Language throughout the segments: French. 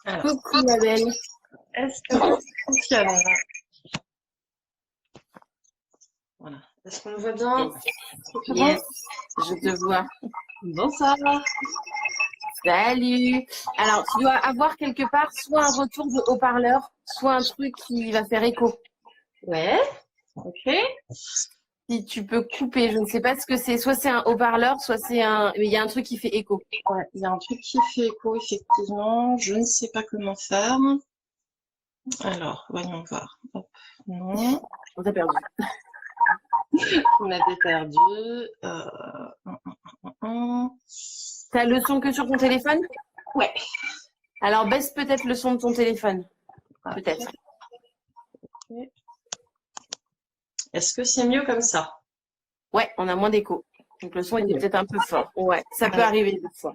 Alors, Coucou ma belle. est-ce que ça fonctionne? Voilà. Est-ce qu'on me voit bien? C'est bon? Yes, je te vois. Bonsoir. Salut. Alors, tu dois avoir quelque part soit un retour de haut-parleur, soit un truc qui va faire écho. Ouais. Ok. Si tu peux couper, je ne sais pas ce que c'est. Soit c'est un haut-parleur, soit c'est un. Mais il y a un truc qui fait écho. Ouais, il y a un truc qui fait écho, effectivement. Je ne sais pas comment faire. Alors, voyons voir. Hop. Non, On t'a perdu. on avait perdu. Hum, hum, hum. T'as le son que sur ton téléphone? Ouais. Alors baisse peut-être le son de ton téléphone. Ah, Peut-être. ok. Est-ce que c'est mieux comme ça? Ouais, on a moins d'écho. Donc le son Très était bien. peut-être un peu fort. Ouais, ça peut arriver des fois.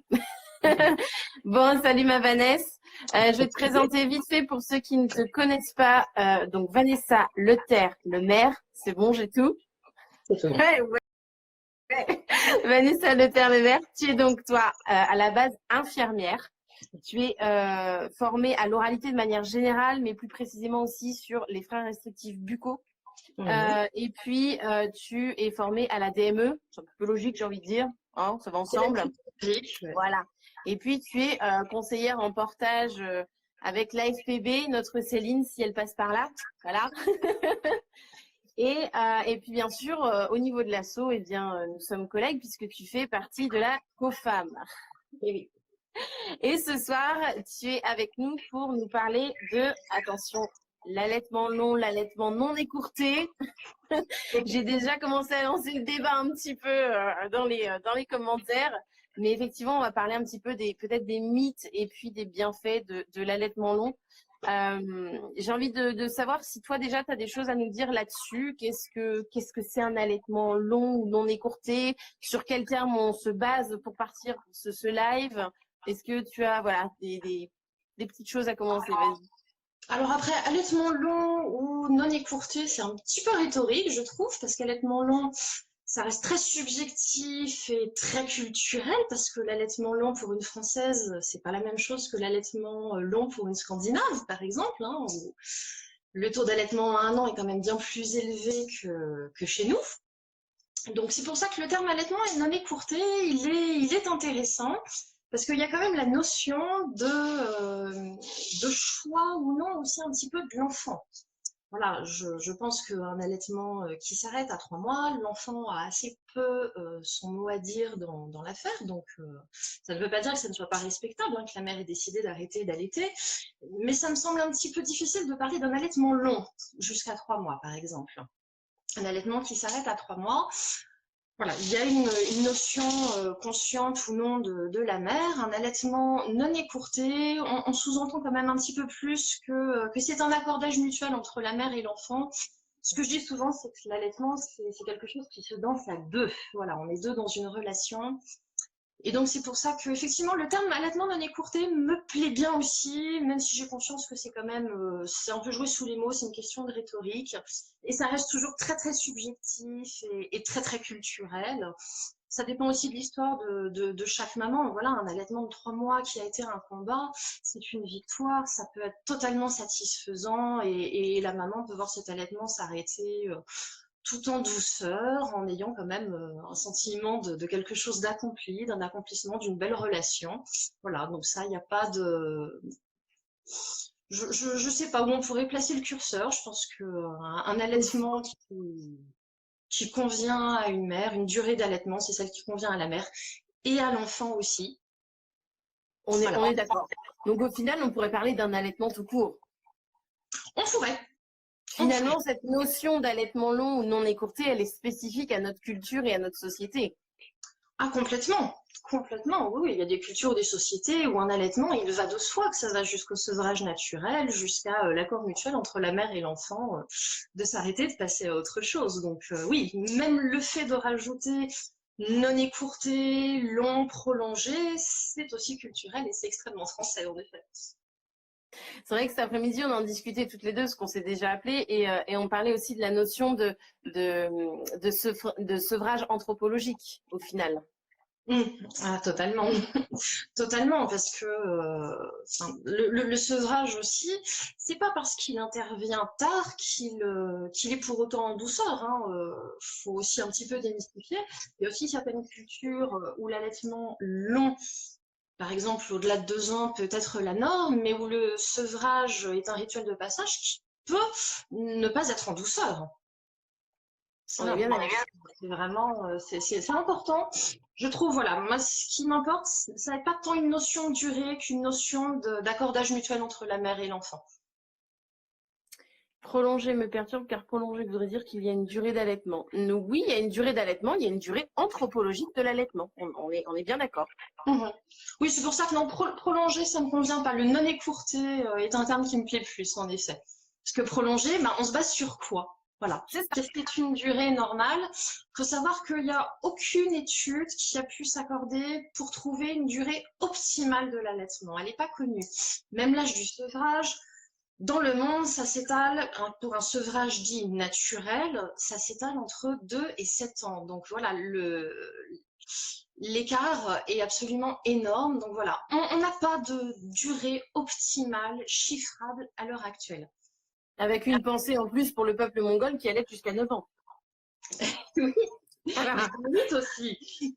Bon, salut ma Vanessa. Je vais te présenter vite fait pour ceux qui ne te connaissent pas. Donc Vanessa Leterre, le maire, c'est bon, j'ai tout. C'est tout bon. Ouais, ouais. Vanessa Leterre, le maire, tu es donc toi à la base infirmière. Tu es formée à l'oralité de manière générale, mais plus précisément aussi sur les freins restrictifs buccaux. Et puis tu es formée à la DME, c'est un peu logique, j'ai envie de dire. Hein, ça va ensemble. Logique, ouais. Voilà. Et puis, tu es conseillère en portage avec l'AFPB, notre Céline, si elle passe par là. Voilà. Et puis, bien sûr, au niveau de l'asso, eh bien, nous sommes collègues puisque tu fais partie de la COFAM. Et oui. Et ce soir, tu es avec nous pour nous parler de, attention, l'allaitement long, l'allaitement non écourté. J'ai déjà commencé à lancer le débat un petit peu dans les commentaires. Mais effectivement, on va parler un petit peu peut-être des mythes et puis des bienfaits de l'allaitement long. J'ai envie de savoir si toi déjà tu as des choses à nous dire là-dessus. Qu'est-ce que c'est un allaitement long ou non écourté? Sur quel terme on se base pour partir pour ce live? Est-ce que tu as voilà des petites choses à commencer? Vas-y. Alors après, allaitement long ou non écourté, c'est un petit peu rhétorique, je trouve, parce qu'allaitement long, ça reste très subjectif et très culturel, parce que l'allaitement long pour une Française, c'est pas la même chose que l'allaitement long pour une Scandinave, par exemple, hein, où le taux d'allaitement à 1 an est quand même bien plus élevé que chez nous. Donc c'est pour ça que le terme allaitement est non écourté, il est intéressant. Parce qu'il y a quand même la notion de choix ou non aussi un petit peu de l'enfant. Voilà, je pense qu'un allaitement qui s'arrête à 3 mois, l'enfant a assez peu son mot à dire dans l'affaire. Donc ça ne veut pas dire que ça ne soit pas respectable, hein, que la mère ait décidé d'arrêter d'allaiter. Mais ça me semble un petit peu difficile de parler d'un allaitement long, jusqu'à 3 mois par exemple. Un allaitement qui s'arrête à 3 mois, voilà, il y a une notion consciente ou non de la mère, un allaitement non écourté. On sous-entend quand même un petit peu plus que c'est un accordage mutuel entre la mère et l'enfant. Ce que je dis souvent, c'est que l'allaitement, c'est quelque chose qui se danse à deux. Voilà, on est deux dans une relation. Et donc c'est pour ça que effectivement le terme allaitement non écourté me plaît bien aussi, même si j'ai conscience que c'est quand même c'est un peu joué sous les mots, c'est une question de rhétorique et ça reste toujours très très subjectif et très très culturel. Ça dépend aussi de l'histoire de chaque maman. Voilà, un allaitement de 3 mois qui a été un combat, c'est une victoire, ça peut être totalement satisfaisant et la maman peut voir cet allaitement s'arrêter tout en douceur, en ayant quand même un sentiment de quelque chose d'accompli, d'un accomplissement, d'une belle relation. Voilà, donc ça, il n'y a pas de... Je sais pas où on pourrait placer le curseur. Je pense qu'un allaitement qui convient à une mère, une durée d'allaitement, c'est celle qui convient à la mère et à l'enfant aussi. Voilà, On est d'accord. Donc au final, on pourrait parler d'un allaitement tout court. on pourrait. On pourrait. Finalement, cette notion d'allaitement long ou non écourté, elle est spécifique à notre culture et à notre société. Ah, complètement. Complètement, oui, oui. Il y a des cultures, des sociétés où un allaitement, il va de soi, que ça va jusqu'au sevrage naturel, jusqu'à l'accord mutuel entre la mère et l'enfant de s'arrêter, de passer à autre chose. Donc oui, même le fait de rajouter non écourté, long, prolongé, c'est aussi culturel et c'est extrêmement français, en effet. C'est vrai que cet après-midi, on en discutait toutes les deux, ce qu'on s'est déjà appelé, et on parlait aussi de la notion de sevrage anthropologique, au final. Mmh. Ah, totalement. Totalement, parce que enfin, le sevrage aussi, c'est pas parce qu'il intervient tard qu'il est pour autant en douceur. Hein. Faut aussi un petit peu démystifier. Il y a aussi certaines cultures où l'allaitement long, par exemple au-delà de 2 ans, peut être la norme, mais où le sevrage est un rituel de passage qui peut ne pas être en douceur. On est Ça, bien d'accord. c'est vraiment, c'est important. Je trouve, voilà, moi, ce qui m'importe, ça n'est pas tant une notion de durée qu'une notion d'accordage mutuel entre la mère et l'enfant. Prolonger me perturbe car prolonger voudrait dire qu'il y a une durée d'allaitement. Oui, il y a une durée d'allaitement, il y a une durée anthropologique de l'allaitement. On est bien d'accord. Mhm. Oui, c'est pour ça que non, prolonger, ça me convient pas. Le non écourté est un terme qui me plaît plus, en effet. Parce que prolonger, ben, on se base sur quoi? Voilà. C'est ça. Qu'est-ce qui est une durée normale? Il faut savoir qu'il n'y a aucune étude qui a pu s'accorder pour trouver une durée optimale de l'allaitement. Elle n'est pas connue. Même l'âge du sevrage, dans le monde, ça s'étale, pour un sevrage dit naturel, ça s'étale entre 2 et 7 ans. Donc voilà, l'écart est absolument énorme. Donc voilà, on n'a pas de durée optimale chiffrable à l'heure actuelle. Avec une pensée en plus pour le peuple mongol qui allait jusqu'à 9 ans. Oui, Voilà. vite aussi.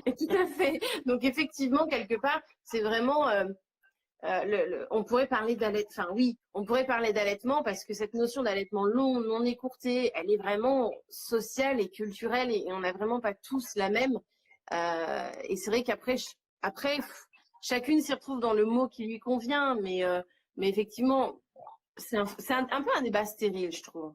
Tout à fait. Donc effectivement, quelque part, c'est vraiment on pourrait parler d'allaitement. Enfin oui, on pourrait parler d'allaitement parce que cette notion d'allaitement long, non écourté, elle est vraiment sociale et culturelle et on n'a vraiment pas tous la même. Et c'est vrai qu'après, chacune s'y retrouve dans le mot qui lui convient, mais effectivement, c'est un peu un débat stérile, je trouve.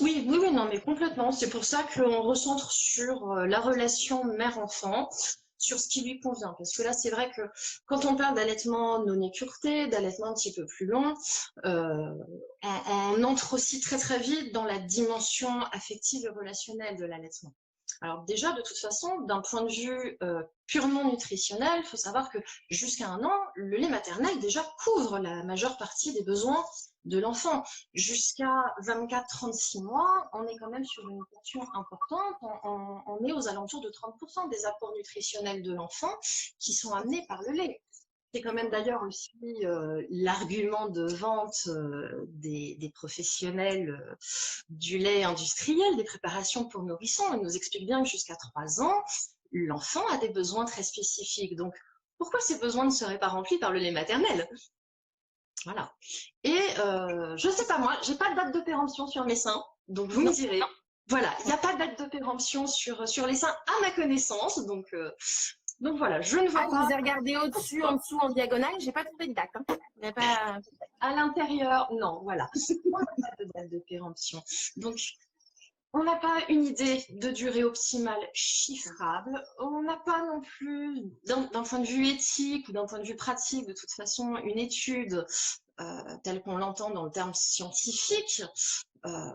Oui, oui, oui, non, mais complètement. C'est pour ça qu'on recentre sur la relation mère-enfant, sur ce qui lui convient. Parce que là, c'est vrai que quand on parle d'allaitement non écurté, d'allaitement un petit peu plus long, euh, on entre aussi très très vite dans la dimension affective et relationnelle de l'allaitement. Alors déjà, de toute façon, d'un point de vue purement nutritionnel, il faut savoir que jusqu'à 1 an, le lait maternel déjà couvre la majeure partie des besoins de l'enfant. Jusqu'à 24-36 mois, on est quand même sur une portion importante. On est aux alentours de 30% des apports nutritionnels de l'enfant qui sont amenés par le lait. C'est quand même d'ailleurs aussi l'argument de vente des professionnels du lait industriel, des préparations pour nourrissons. Ils nous expliquent bien que jusqu'à 3 ans, l'enfant a des besoins très spécifiques. Donc, pourquoi ces besoins ne seraient pas remplis par le lait maternel? Voilà. Et je sais pas moi, j'ai pas de date de péremption sur mes seins, donc vous me direz. Voilà, il n'y a pas de date de péremption sur les seins à ma connaissance, donc voilà, je ne vois Ah, je pas vous ai regardé au-dessus, en dessous, en diagonale, j'ai pas trouvé de date. Hein. Pas... à l'intérieur. Non, voilà, on n'a pas de date de péremption. Donc on n'a pas une idée de durée optimale chiffrable. On n'a pas non plus, d'un point de vue éthique ou d'un point de vue pratique, de toute façon, une étude telle qu'on l'entend dans le terme scientifique. Euh,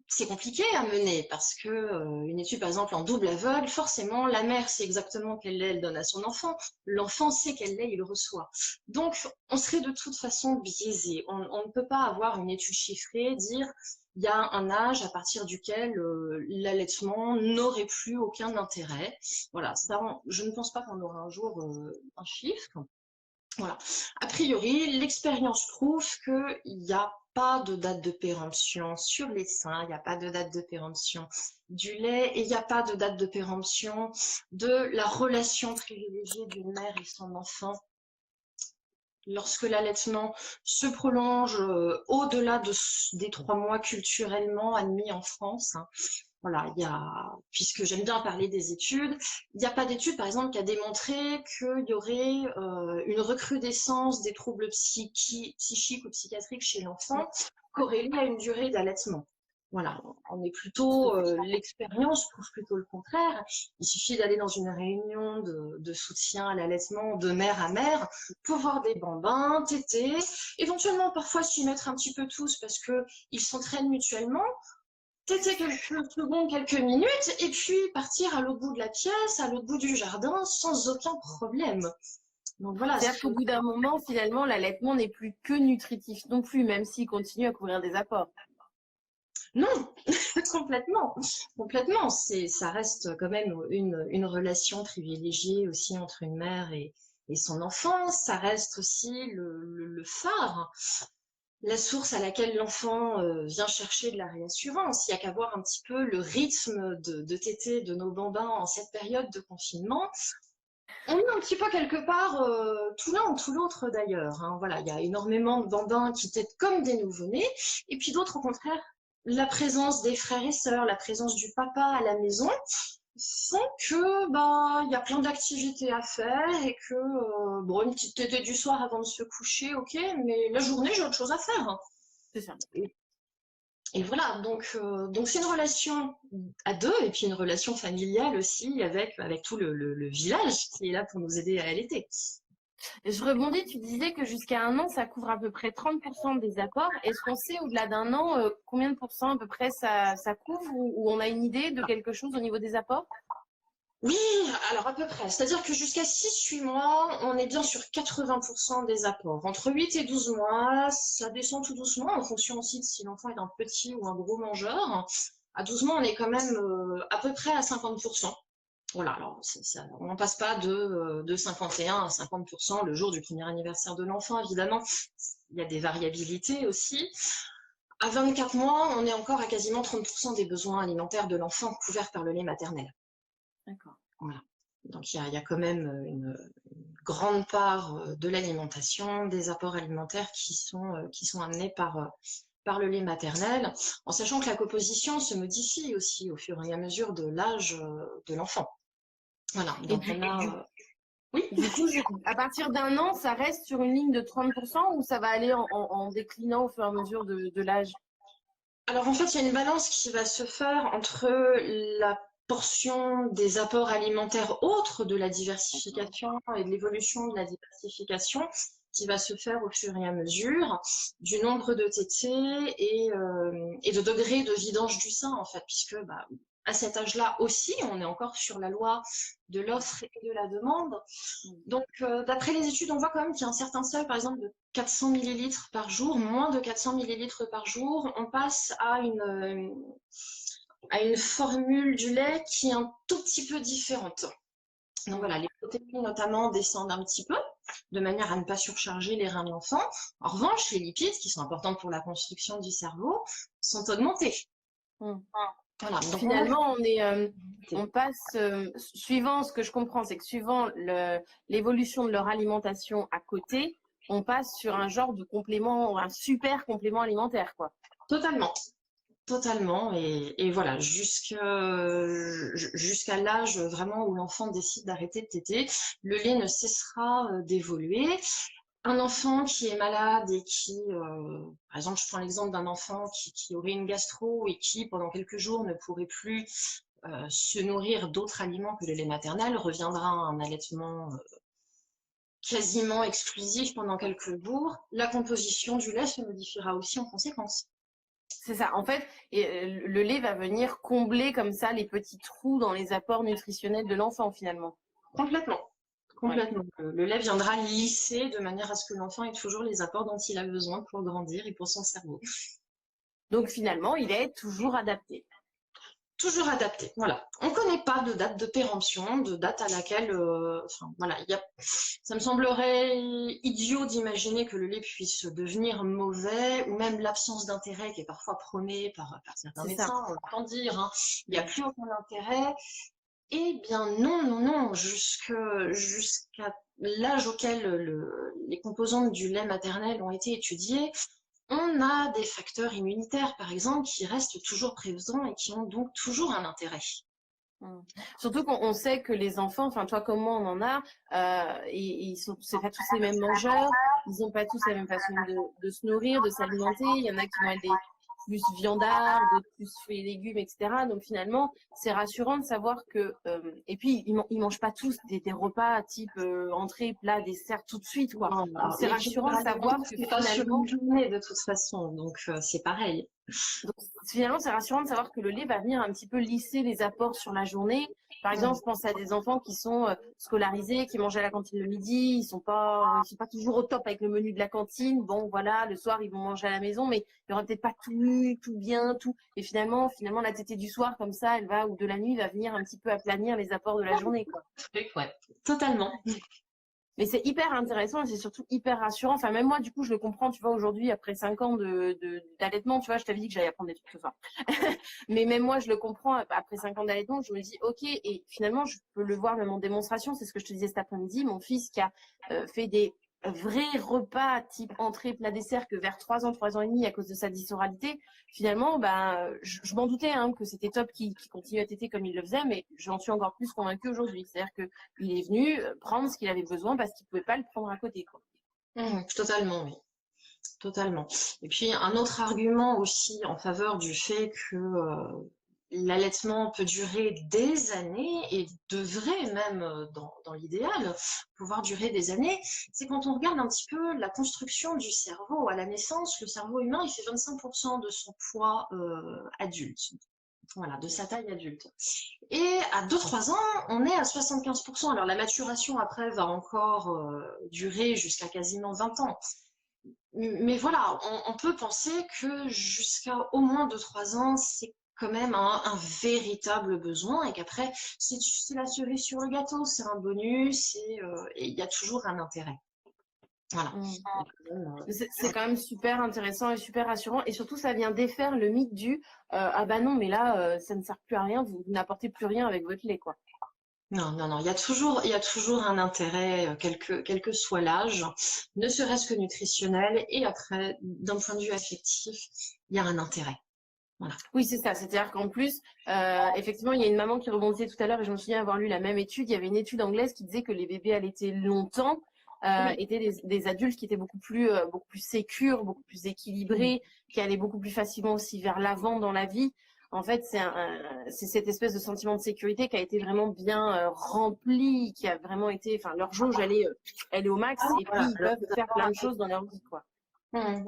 c'est compliqué à mener parce que une étude, par exemple, en double aveugle, forcément, la mère sait exactement quel lait elle donne à son enfant, l'enfant sait quel lait il reçoit. Donc, on serait de toute façon biaisé. On ne peut pas avoir une étude chiffrée, dire il y a un âge à partir duquel l'allaitement n'aurait plus aucun intérêt. Voilà, ça, je ne pense pas qu'on aura un jour un chiffre. Voilà. A priori, l'expérience prouve qu'il n'y a pas de date de péremption sur les seins, il n'y a pas de date de péremption du lait et il n'y a pas de date de péremption de la relation privilégiée d'une mère et son enfant. Lorsque l'allaitement se prolonge au-delà des 3 mois culturellement admis en France, hein, voilà, puisque j'aime bien parler des études, il n'y a pas d'étude, par exemple, qui a démontré qu'il y aurait une recrudescence des troubles psychiques ou psychiatriques chez l'enfant corrélée à une durée d'allaitement. Voilà, on est plutôt, l'expérience prouve plutôt le contraire. Il suffit d'aller dans une réunion de soutien à l'allaitement de mère à mère pour voir des bambins, tétés, éventuellement parfois s'y mettre un petit peu tous parce qu'ils s'entraînent mutuellement, téter quelques secondes, quelques minutes, et puis partir à l'autre bout de la pièce, à l'autre bout du jardin, sans aucun problème. Donc voilà. C'est-à-dire qu'au bout d'un moment, finalement, l'allaitement n'est plus que nutritif non plus, même s'il continue à couvrir des apports. Non, complètement, complètement. Ça reste quand même une relation privilégiée aussi entre une mère et son enfant. Ça reste aussi le phare, la source à laquelle l'enfant vient chercher de la réassurance. Il n'y a qu'à voir un petit peu le rythme de tétée de nos bambins en cette période de confinement. On est un petit peu quelque part tout l'un ou tout l'autre d'ailleurs, hein. Voilà, il y a énormément de bambins qui têtent comme des nouveau-nés, et puis d'autres au contraire, la présence des frères et sœurs, la présence du papa à la maison font que bah il y a plein d'activités à faire et que bon, une petite tétée du soir avant de se coucher, ok, mais la journée j'ai autre chose à faire, hein. C'est ça. Et voilà, donc c'est une relation à deux et puis une relation familiale aussi avec tout le village qui est là pour nous aider à allaiter. Et je rebondis, tu disais que jusqu'à 1 an, ça couvre à peu près 30% des apports. Est-ce qu'on sait au-delà d'1 an combien de pourcents à peu près ça couvre ou on a une idée de quelque chose au niveau des apports? Oui, alors à peu près. C'est-à-dire que jusqu'à 6-8 mois, on est bien sur 80% des apports. Entre 8 et 12 mois, ça descend tout doucement en fonction aussi de si l'enfant est un petit ou un gros mangeur. À 12 mois, on est quand même à peu près à 50%. Voilà, alors on n'en passe pas de 51 à 50% le jour du premier anniversaire de l'enfant, évidemment. Il y a des variabilités aussi. À 24 mois, on est encore à quasiment 30% des besoins alimentaires de l'enfant couverts par le lait maternel. D'accord. Voilà. Donc il y a quand même une grande part de l'alimentation, des apports alimentaires qui sont amenés par le lait maternel, en sachant que la composition se modifie aussi au fur et à mesure de l'âge de l'enfant. Voilà, donc on a... Oui. Du coup, à partir d'1 an, ça reste sur une ligne de 30% ou ça va aller en déclinant au fur et à mesure de l'âge? Alors en fait, il y a une balance qui va se faire entre la portion des apports alimentaires autres de la diversification et de l'évolution de la diversification qui va se faire au fur et à mesure du nombre de tétées et de degrés de vidange du sein en fait, puisque bah, à cet âge-là aussi, on est encore sur la loi de l'offre et de la demande. Donc, d'après les études, on voit quand même qu'il y a un certain seuil, par exemple, de 400 millilitres par jour, moins de 400 millilitres par jour. On passe à une formule du lait qui est un tout petit peu différente. Donc voilà, les protéines notamment descendent un petit peu, de manière à ne pas surcharger les reins de l'enfant. En revanche, les lipides, qui sont importants pour la construction du cerveau, sont augmentés. Voilà, donc finalement, on passe, suivant ce que je comprends, c'est que suivant l'évolution de leur alimentation à côté, on passe sur un genre de complément, un super complément alimentaire, quoi. Totalement. Totalement, et voilà, jusqu'à l'âge vraiment où l'enfant décide d'arrêter de téter, le lait ne cessera d'évoluer. Un enfant qui est malade et qui, par exemple, je prends l'exemple d'un enfant qui aurait une gastro et qui, pendant quelques jours, ne pourrait plus se nourrir d'autres aliments que le lait maternel, reviendra à un allaitement quasiment exclusif pendant quelques jours. La composition du lait se modifiera aussi en conséquence. C'est ça. En fait, le lait va venir combler comme ça les petits trous dans les apports nutritionnels de l'enfant, finalement. Complètement. Complètement. Ouais. Le lait viendra lisser de manière à ce que l'enfant ait toujours les apports dont il a besoin pour grandir et pour son cerveau. Donc finalement, il est toujours adapté. Toujours adapté, voilà. On ne connaît pas de date de péremption, de date à laquelle, voilà, ça me semblerait idiot d'imaginer que le lait puisse devenir mauvais, ou même l'absence d'intérêt qui est parfois prônée par certains médecins, on l'entend dire, hein, il n'y a plus aucun intérêt. Eh bien non, jusqu'à l'âge auquel les composantes du lait maternel ont été étudiées, on a des facteurs immunitaires, par exemple, qui restent toujours présents et qui ont donc toujours un intérêt. Surtout qu'on sait que les enfants, enfin toi comme moi on en a, c'est pas tous les mêmes mangeurs, ils n'ont pas tous la même façon de se nourrir, de s'alimenter. Il y en a qui vont être plus viandards, d'autres plus fruits et légumes, etc. Donc finalement, c'est rassurant de savoir que... et puis, ils mangent pas tous des repas type entrée, plat, dessert tout de suite, quoi. Donc c'est rassurant de savoir que finalement... de toute façon, donc c'est pareil. Donc finalement, c'est rassurant de savoir que le lait va venir un petit peu lisser les apports sur la journée Par exemple, je pense à des enfants qui sont scolarisés, qui mangent à la cantine le midi, ils sont pas toujours au top avec le menu de la cantine. Bon, voilà, le soir, ils vont manger à la maison, mais il y aura peut-être pas tout bien, tout. Et finalement, la tétée du soir, comme ça, elle va, ou de la nuit, va venir un petit peu aplanir les apports de la journée, quoi. Ouais, totalement. Mais c'est hyper intéressant et c'est surtout hyper rassurant. Enfin, même moi, du coup, je le comprends, tu vois, aujourd'hui, après 5 ans d'allaitement, tu vois, je t'avais dit que j'allais apprendre des trucs ce soir. Mais même moi, je le comprends, après 5 ans d'allaitement, je me dis, ok, et finalement, je peux le voir même en démonstration, c'est ce que je te disais cet après-midi, mon fils qui a fait des vrais repas type entrée, plat, dessert que vers 3 ans et demi à cause de sa dysoralité, finalement, je m'en doutais que c'était top qu'il continue à téter comme il le faisait, mais j'en suis encore plus convaincue aujourd'hui. C'est-à-dire que il est venu prendre ce qu'il avait besoin parce qu'il pouvait pas le prendre à côté, quoi. Totalement, oui. Totalement. Et puis un autre argument aussi en faveur du fait que l'allaitement peut durer des années et devrait même, dans l'idéal, pouvoir durer des années, c'est quand on regarde un petit peu la construction du cerveau. À la naissance, le cerveau humain, il fait 25% de son poids adulte. Voilà, de sa taille adulte. Et à 2-3 ans, on est à 75%. Alors la maturation après va encore durer jusqu'à quasiment 20 ans. Mais voilà, on peut penser que jusqu'à au moins 2-3 ans, c'est quand même un véritable besoin et qu'après, c'est la cerise sur le gâteau, c'est un bonus et il y a toujours un intérêt. Voilà. C'est quand même super intéressant et super rassurant. Et surtout, ça vient défaire le mythe du ah bah non, mais là, ça ne sert plus à rien, vous n'apportez plus rien avec votre lait, quoi. Non, non, non, il y a toujours un intérêt, quel que soit l'âge, ne serait-ce que nutritionnel, et après, d'un point de vue affectif, il y a un intérêt. Voilà. Oui, c'est ça. C'est-à-dire qu'en plus, effectivement, il y a une maman qui rebondissait tout à l'heure et je me souviens avoir lu la même étude. Il y avait une étude anglaise qui disait que les bébés allaitaient longtemps Oui. étaient des adultes qui étaient beaucoup plus sécures, beaucoup plus équilibrés, qui allaient beaucoup plus facilement aussi vers l'avant dans la vie. En fait, c'est cette espèce de sentiment de sécurité qui a été vraiment bien rempli, qui a vraiment été, enfin, leur jauge, elle est au max et puis ils peuvent faire plein de choses dans leur vie, quoi.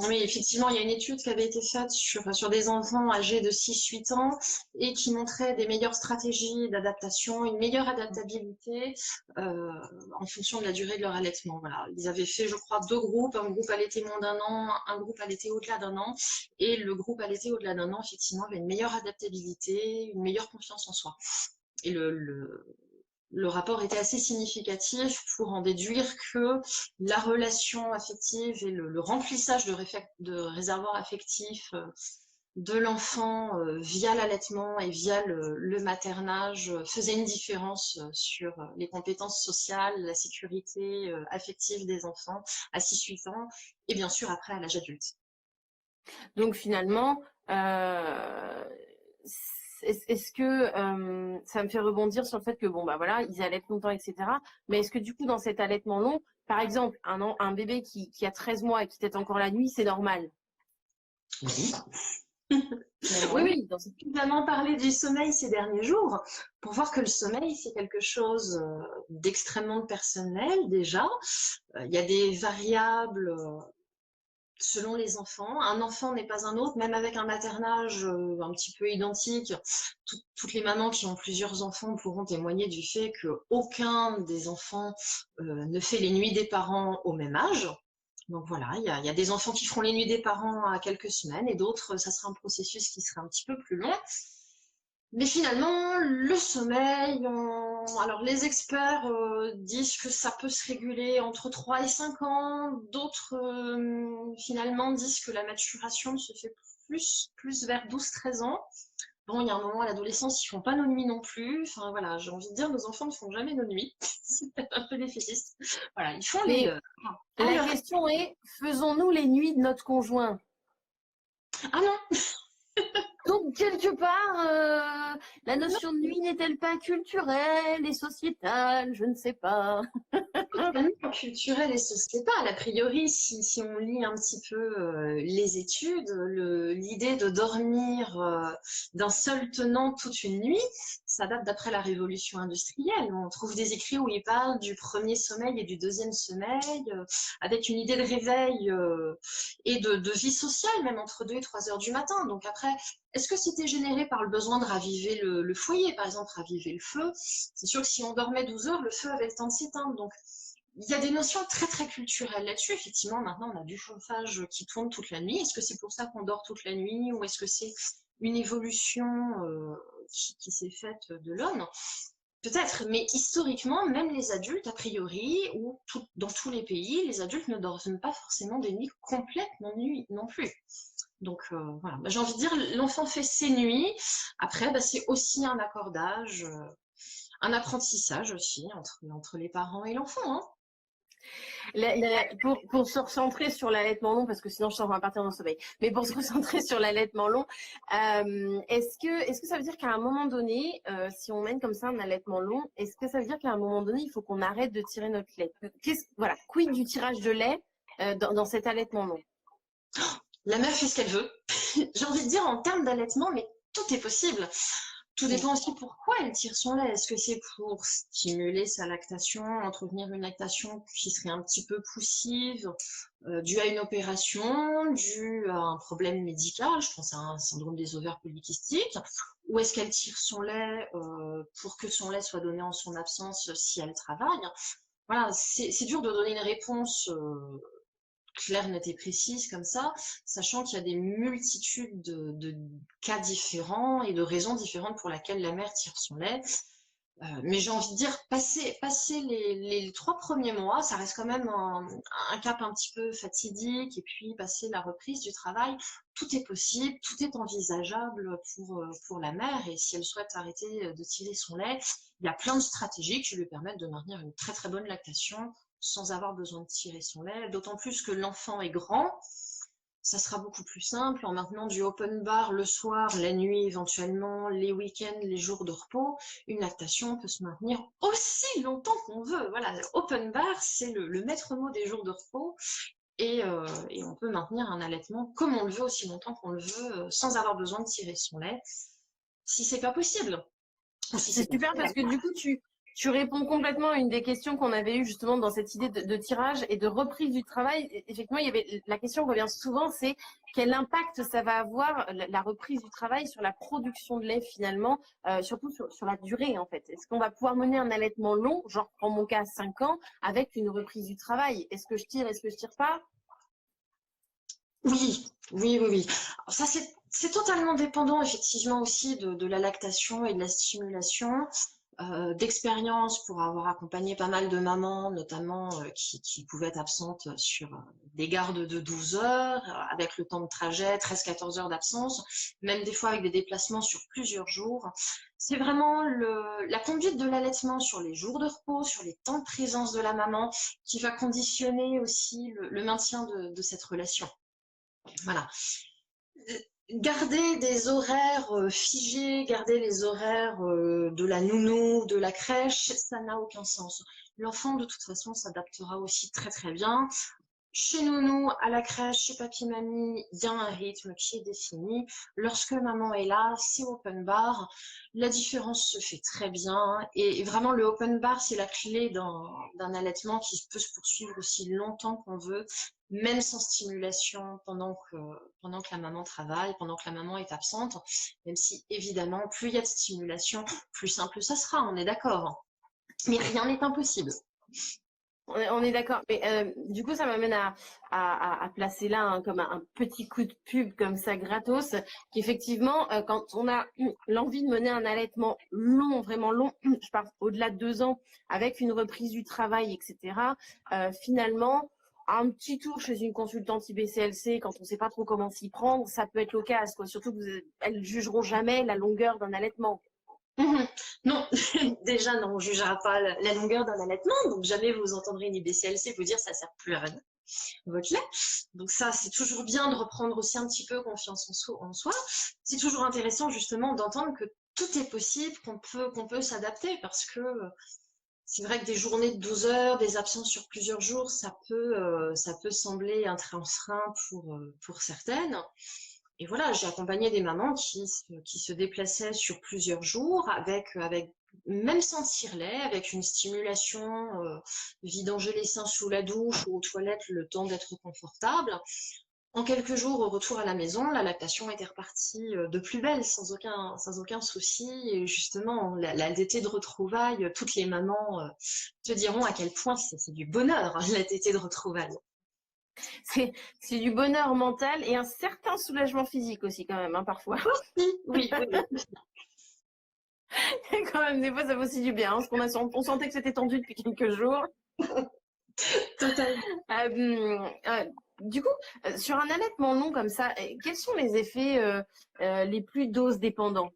Oui, effectivement, il y a une étude qui avait été faite sur des enfants âgés de 6-8 ans et qui montrait des meilleures stratégies d'adaptation, une meilleure adaptabilité en fonction de la durée de leur allaitement. Voilà. Ils avaient fait, je crois, 2 groupes, un groupe allaité moins d'1 an, un groupe allaité au-delà d'1 an, et le groupe allaité au-delà d'1 an, effectivement, avait une meilleure adaptabilité, une meilleure confiance en soi. Et le rapport était assez significatif pour en déduire que la relation affective et le remplissage de réservoirs affectifs de l'enfant via l'allaitement et via le maternage faisait une différence sur les compétences sociales, la sécurité affective des enfants à 6-8 ans et bien sûr après à l'âge adulte. Donc finalement, est-ce que ça me fait rebondir sur le fait que bon bah voilà, ils allaitent longtemps, etc. Mais est-ce que du coup dans cet allaitement long, par exemple, un bébé qui a 13 mois et qui tète encore la nuit, c'est normal? Oui. Finalement, Oui, oui, oui. évidemment parlé du sommeil ces derniers jours pour voir que le sommeil, c'est quelque chose d'extrêmement personnel déjà. Il y a des variables selon les enfants. Un enfant n'est pas un autre, même avec un maternage un petit peu identique. Toutes les mamans qui ont plusieurs enfants pourront témoigner du fait qu'aucun des enfants ne fait les nuits des parents au même âge. Donc voilà, il y a des enfants qui feront les nuits des parents à quelques semaines et d'autres, ça sera un processus qui sera un petit peu plus long. Mais finalement, le sommeil, alors les experts disent que ça peut se réguler entre 3 et 5 ans, d'autres finalement disent que la maturation se fait plus vers 12-13 ans. Bon, il y a un moment à l'adolescence, ils font pas nos nuits non plus. Enfin voilà, j'ai envie de dire, nos enfants ne font jamais nos nuits. C'est peut-être un peu défaitiste. Voilà, ils font les Mais leurs. la question est, faisons-nous les nuits de notre conjoint? Ah non, Donc, quelque part, la notion de nuit n'est-elle pas culturelle et sociétale? Je ne sais pas. culturelle et sociétale. A priori, si on lit un petit peu les études, l'idée de dormir d'un seul tenant toute une nuit, ça date d'après la révolution industrielle. On trouve des écrits où ils parlent du premier sommeil et du deuxième sommeil, avec une idée de réveil et de vie sociale, même entre 2 et 3 heures du matin. Donc après, est-ce que c'était généré par le besoin de raviver le foyer, par exemple, raviver le feu? C'est sûr que si on dormait 12 heures, le feu avait le temps de s'éteindre. Donc, il y a des notions très, très culturelles là-dessus. Effectivement, maintenant, on a du chauffage qui tourne toute la nuit. Est-ce que c'est pour ça qu'on dort toute la nuit ou est-ce que c'est une évolution qui s'est faite de l'homme? Peut-être, mais historiquement, même les adultes, a priori, ou dans tous les pays, les adultes ne dorment pas forcément des nuits complètes non plus. Donc voilà, j'ai envie de dire, l'enfant fait ses nuits. Après, c'est aussi un accordage, un apprentissage aussi entre les parents et l'enfant, hein. Pour se recentrer sur l'allaitement long, parce que sinon je sens qu'on va partir dans le sommeil, mais pour se recentrer sur l'allaitement long, est-ce que ça veut dire qu'à un moment donné, si on mène comme ça un allaitement long, est-ce que ça veut dire qu'à un moment donné, il faut qu'on arrête de tirer notre lait? Voilà, quid du tirage de lait dans cet allaitement long? La mère fait ce qu'elle veut. J'ai envie de dire en termes d'allaitement, mais tout est possible. Tout dépend aussi pourquoi elle tire son lait. Est-ce que c'est pour stimuler sa lactation, entretenir une lactation qui serait un petit peu poussive, due à une opération, due à un problème médical, je pense à un syndrome des ovaires polykystiques, ou est-ce qu'elle tire son lait pour que son lait soit donné en son absence si elle travaille? Voilà, c'est dur de donner une réponse claire, nette et précise comme ça, sachant qu'il y a des multitudes de cas différents et de raisons différentes pour lesquelles la mère tire son lait. Mais j'ai envie de dire, passer les 3 premiers mois, ça reste quand même un cap un petit peu fatidique, et puis passer la reprise du travail, tout est possible, tout est envisageable pour la mère, et si elle souhaite arrêter de tirer son lait, il y a plein de stratégies qui lui permettent de maintenir une très très bonne lactation sans avoir besoin de tirer son lait, d'autant plus que l'enfant est grand. Ça sera beaucoup plus simple en maintenant du open bar le soir, la nuit éventuellement, les week-ends, les jours de repos. Une lactation peut se maintenir aussi longtemps qu'on veut. Voilà, open bar, c'est le maître mot des jours de repos. Et on peut maintenir un allaitement comme on le veut, aussi longtemps qu'on le veut, sans avoir besoin de tirer son lait, si c'est pas possible. Ou si C'est c'est super parce que du coup, tu réponds complètement à une des questions qu'on avait eues justement dans cette idée de tirage et de reprise du travail. Effectivement, il y avait la question revient souvent, c'est quel impact ça va avoir la reprise du travail sur la production de lait finalement, surtout sur la durée en fait. Est-ce qu'on va pouvoir mener un allaitement long, genre en mon cas 5 ans, avec une reprise du travail? Est-ce que je tire, est-ce que je tire pas? Oui, oui, oui, oui. Alors ça, c'est totalement dépendant effectivement aussi de la lactation et de la stimulation. D'expérience pour avoir accompagné pas mal de mamans, notamment qui pouvaient être absentes sur des gardes de 12 heures, avec le temps de trajet, 13-14 heures d'absence, même des fois avec des déplacements sur plusieurs jours. C'est vraiment la conduite de l'allaitement sur les jours de repos, sur les temps de présence de la maman, qui va conditionner aussi le maintien de cette relation. Voilà. Garder des horaires figés, garder les horaires de la nounou, de la crèche, ça n'a aucun sens. L'enfant, de toute façon, s'adaptera aussi très très bien. Chez nounou, à la crèche, chez papy-mamie, il y a un rythme qui est défini. Lorsque maman est là, c'est open bar. La différence se fait très bien. Et vraiment, le open bar, c'est la clé d'un allaitement qui peut se poursuivre aussi longtemps qu'on veut, même sans stimulation, pendant que la maman travaille, pendant que la maman est absente. Même si, évidemment, plus il y a de stimulation, plus simple ça sera, on est d'accord. Mais rien n'est impossible. On est d'accord. Mais du coup, ça m'amène à placer là comme un petit coup de pub comme ça gratos, qu'effectivement, quand on a l'envie de mener un allaitement long, vraiment long, je parle au-delà de 2 ans, avec une reprise du travail, etc., finalement, un petit tour chez une consultante IBCLC, quand on ne sait pas trop comment s'y prendre, ça peut être l'occasion, quoi. Surtout qu'elles ne jugeront jamais la longueur d'un allaitement. Non, déjà, non, on ne jugera pas la longueur d'un allaitement, donc jamais vous entendrez une IBCLC vous dire ça sert plus à rien, votre lait. Donc ça, c'est toujours bien de reprendre aussi un petit peu confiance en soi. C'est toujours intéressant justement d'entendre que tout est possible, qu'on peut s'adapter, parce que c'est vrai que des journées de 12 heures, des absences sur plusieurs jours, ça peut sembler un train-frein pour certaines. Et voilà, j'ai accompagné des mamans qui se déplaçaient sur plusieurs jours avec même sans tire-lait, avec une stimulation, vidanger les seins sous la douche ou aux toilettes le temps d'être confortable. En quelques jours, au retour à la maison, la lactation était repartie de plus belle, sans aucun souci. Et justement, la tétée de retrouvailles, toutes les mamans te diront à quel point c'est du bonheur, hein, la tétée de retrouvailles. C'est du bonheur mental et un certain soulagement physique aussi quand même, hein, parfois. Oui, oui, oui. Quand même, des fois, ça fait aussi du bien, hein, parce on sentait que c'était tendu depuis quelques jours. Totalement. Du coup, sur un allaitement long comme ça, quels sont les effets les plus dose dépendants?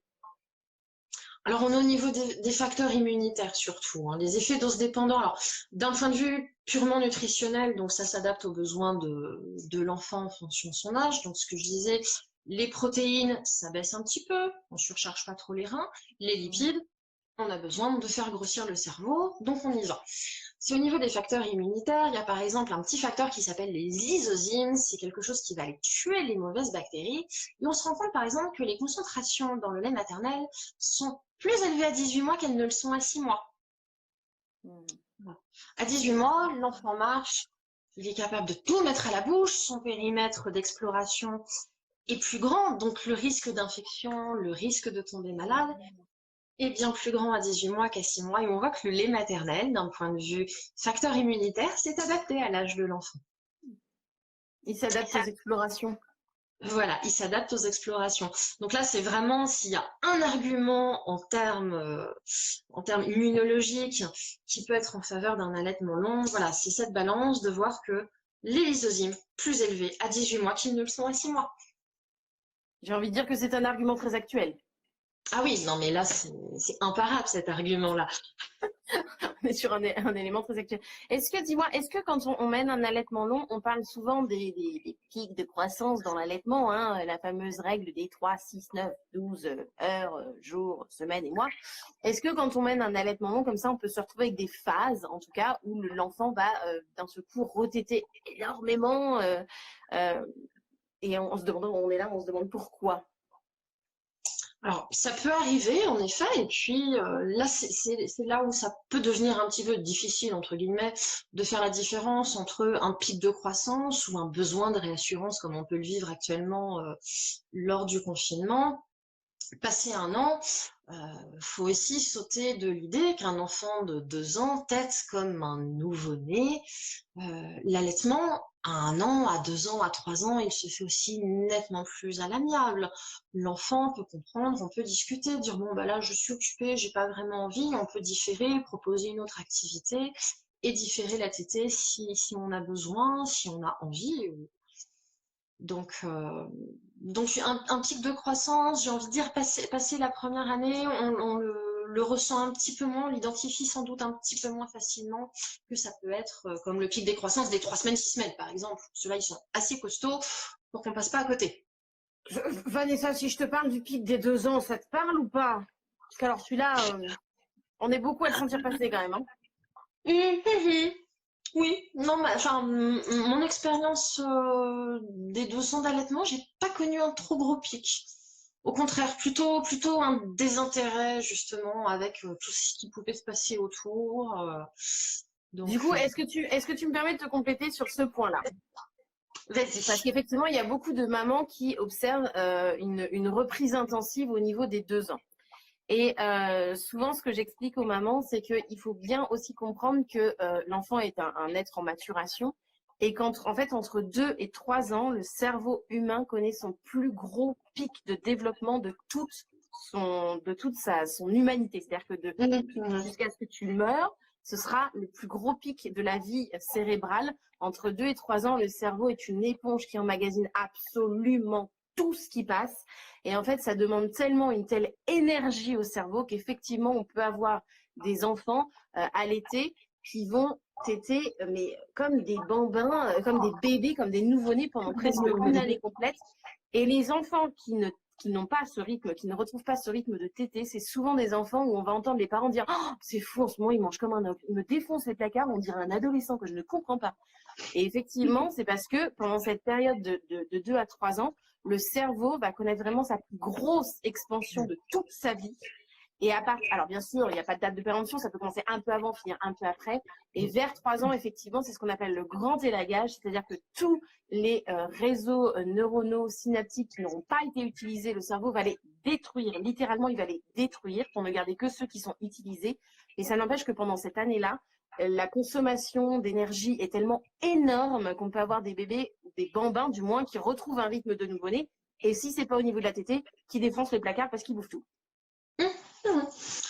Alors, on est au niveau des facteurs immunitaires surtout, hein. Les effets dose dépendants, alors d'un point de vue purement nutritionnel, donc ça s'adapte aux besoins de l'enfant en fonction de son âge. Donc, ce que je disais, les protéines, ça baisse un petit peu, on surcharge pas trop les reins. Les lipides, on a besoin de faire grossir le cerveau, donc on y va. Si au niveau des facteurs immunitaires, il y a par exemple un petit facteur qui s'appelle les lysozymes, c'est quelque chose qui va aller tuer les mauvaises bactéries. Et on se rend compte par exemple que les concentrations dans le lait maternel sont plus élevées à 18 mois qu'elles ne le sont à 6 mois. À 18 mois, l'enfant marche, il est capable de tout mettre à la bouche, son périmètre d'exploration est plus grand, donc le risque d'infection, le risque de tomber malade est bien plus grand à 18 mois qu'à 6 mois. Et on voit que le lait maternel, d'un point de vue facteur immunitaire, s'est adapté à l'âge de l'enfant. Il s'adapte aux explorations. Voilà, il s'adapte aux explorations. Donc là, c'est vraiment s'il y a un argument en termes immunologiques qui peut être en faveur d'un allaitement long, voilà, c'est cette balance de voir que les lysozymes plus élevés à 18 mois qu'ils ne le sont à 6 mois. J'ai envie de dire que c'est un argument très actuel. Ah oui, non mais là, c'est imparable cet argument-là. On est sur un élément très actuel. Dis-moi, est-ce que quand on mène un allaitement long, on parle souvent des pics de croissance dans l'allaitement, hein, la fameuse règle des 3, 6, 9, 12 heures, jours, semaines et mois. Est-ce que quand on mène un allaitement long comme ça, on peut se retrouver avec des phases, en tout cas, où l'enfant va d'un seul coup retéter énormément et on se demande, on est là, on se demande pourquoi. Alors, ça peut arriver, en effet, et puis là, c'est là où ça peut devenir un petit peu difficile, entre guillemets, de faire la différence entre un pic de croissance ou un besoin de réassurance, comme on peut le vivre actuellement lors du confinement. Passé 1 an, faut aussi sauter de l'idée qu'un enfant de 2 ans tète comme un nouveau-né. L'allaitement, à 1 an, à 2 ans, à 3 ans, il se fait aussi nettement plus à l'amiable. L'enfant peut comprendre, on peut discuter, dire bon bah là je suis occupée, j'ai pas vraiment envie, on peut différer, proposer une autre activité et différer la tétée si on a besoin, si on a envie. Donc un pic de croissance, j'ai envie de dire, passer la première année, on le ressent un petit peu moins, on l'identifie sans doute un petit peu moins facilement que ça peut être comme le pic des croissances des 3 semaines, 6 semaines, par exemple. Ceux-là, ils sont assez costauds pour qu'on passe pas à côté. Vanessa, si je te parle du pic des 2 ans, ça te parle ou pas? Parce qu'alors celui-là, on est beaucoup à le sentir passer quand même. Hein. Oui, non, mais enfin, mon expérience des 2 ans d'allaitement, j'ai pas connu un trop gros pic. Au contraire, plutôt un désintérêt justement avec tout ce qui pouvait se passer autour. Du coup, est-ce que tu me permets de te compléter sur ce point-là? Vas-y. Parce qu'effectivement, il y a beaucoup de mamans qui observent une reprise intensive au niveau des 2 ans. Et souvent, ce que j'explique aux mamans, c'est qu'il faut bien aussi comprendre que l'enfant est un être en maturation et qu'entre en fait, entre 2 et 3 ans, le cerveau humain connaît son plus gros pic de développement de toute son humanité. C'est-à-dire que jusqu'à ce que tu meurs, ce sera le plus gros pic de la vie cérébrale. Entre 2 et 3 ans, le cerveau est une éponge qui emmagasine absolument tout ce qui passe. Et en fait, ça demande tellement une telle énergie au cerveau qu'effectivement, on peut avoir des enfants allaités qui vont téter, mais comme des bambins, comme des bébés, comme des nouveau-nés pendant presque une année complète. Et les enfants qui n'ont pas ce rythme, qui ne retrouvent pas ce rythme de téter, c'est souvent des enfants où on va entendre les parents dire oh, c'est fou, en ce moment, il mange comme un homme, il me défonce les placards, on dirait un adolescent que je ne comprends pas. Et effectivement, c'est parce que pendant cette période de 2 à 3 ans, le cerveau va connaître vraiment sa plus grosse expansion de toute sa vie. Et alors bien sûr, il n'y a pas de date de péremption, ça peut commencer un peu avant, finir un peu après. Et vers 3 ans, effectivement, c'est ce qu'on appelle le grand élagage, c'est-à-dire que tous les réseaux neuronaux synaptiques qui n'auront pas été utilisés, le cerveau va les détruire. Littéralement, il va les détruire pour ne garder que ceux qui sont utilisés. Et ça n'empêche que pendant cette année-là, la consommation d'énergie est tellement énorme qu'on peut avoir des bébés, des bambins du moins, qui retrouvent un rythme de nouveau-né. Et si c'est pas au niveau de la tétée, qui défoncent les placards parce qu'ils bouffent tout.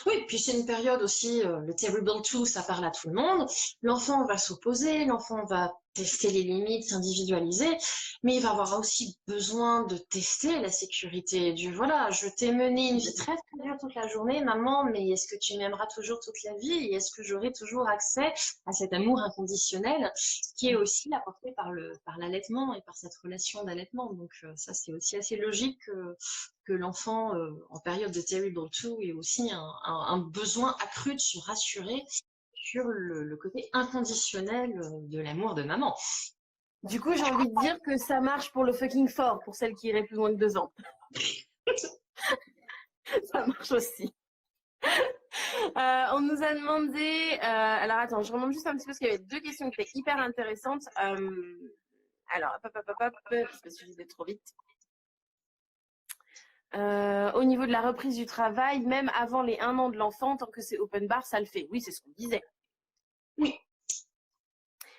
Oui, puis c'est une période aussi, le terrible two, ça parle à tout le monde. L'enfant va s'opposer, l'enfant va tester les limites, s'individualiser, mais il va avoir aussi besoin de tester la sécurité du voilà, je t'ai mené une vie très très dure toute la journée, maman, mais est-ce que tu m'aimeras toujours toute la vie et est-ce que j'aurai toujours accès à cet amour inconditionnel qui est aussi apporté par l'allaitement et par cette relation d'allaitement. Donc ça c'est aussi assez logique que l'enfant en période de terrible two ait aussi un besoin accru de se rassurer sur le côté inconditionnel de l'amour de maman. Du coup, j'ai envie de dire que ça marche pour le fucking fort, pour celles qui iraient plus loin que 2 ans. Ça marche aussi. On nous a demandé... alors, attends, je remonte juste un petit peu parce qu'il y avait 2 questions qui étaient hyper intéressantes. Alors, parce que je lisais trop vite. Au niveau de la reprise du travail, même avant les 1 an de l'enfant, tant que c'est open bar, ça le fait. Oui, c'est ce qu'on disait. Oui.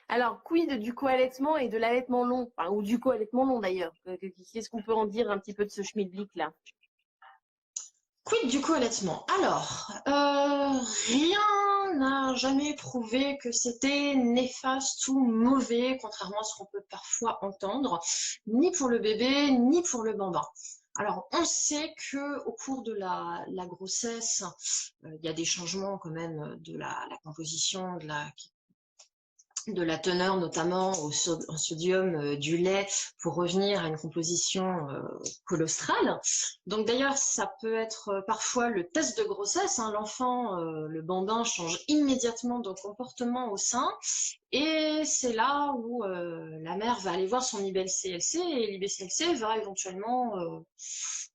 Alors, quid du co-allaitement et de l'allaitement long, enfin, ou du co-allaitement long d'ailleurs. Qu'est-ce qu'on peut en dire un petit peu de ce schmilblick là? Quid du co-allaitement? Alors, rien n'a jamais prouvé que c'était néfaste ou mauvais, contrairement à ce qu'on peut parfois entendre, ni pour le bébé, ni pour le bambin. Alors, on sait que au cours de la grossesse, il y a des changements quand même de la composition de la teneur notamment en sodium du lait pour revenir à une composition colostrale. Donc d'ailleurs, ça peut être parfois le test de grossesse. Hein. L'enfant, le bambin change immédiatement de comportement au sein. Et c'est là où la mère va aller voir son IBCLC et l'IBCLC va éventuellement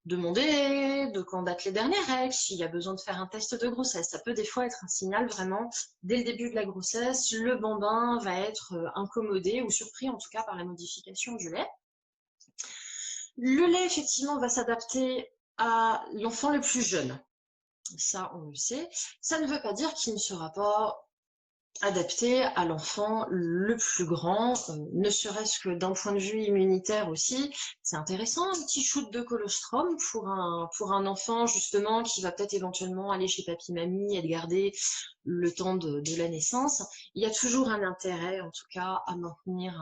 demander de quand datent les dernières règles, s'il y a besoin de faire un test de grossesse. Ça peut des fois être un signal vraiment, dès le début de la grossesse, le bambin va être incommodé ou surpris en tout cas par la modification du lait. Le lait, effectivement, va s'adapter à l'enfant le plus jeune. Ça, on le sait. Ça ne veut pas dire qu'il ne sera pas adapté à l'enfant le plus grand, ne serait-ce que d'un point de vue immunitaire aussi. C'est intéressant, un petit shoot de colostrum pour un enfant justement qui va peut-être éventuellement aller chez papy-mamie et le garder le temps de la naissance. Il y a toujours un intérêt, en tout cas, à maintenir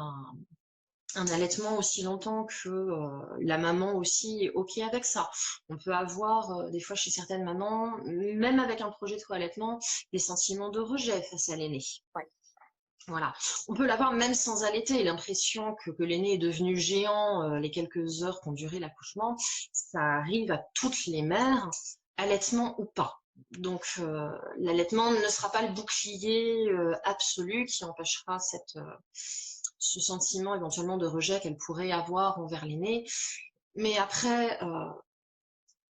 un allaitement aussi longtemps que la maman aussi est OK avec ça. On peut avoir des fois chez certaines mamans, même avec un projet de co-allaitement, des sentiments de rejet face à l'aîné. Ouais. Voilà. On peut l'avoir même sans allaiter, l'impression que l'aîné est devenu géant les quelques heures qu'ont duré l'accouchement. Ça arrive à toutes les mères, allaitement ou pas. Donc l'allaitement ne sera pas le bouclier absolu qui empêchera ce sentiment éventuellement de rejet qu'elle pourrait avoir envers l'aîné. Mais après,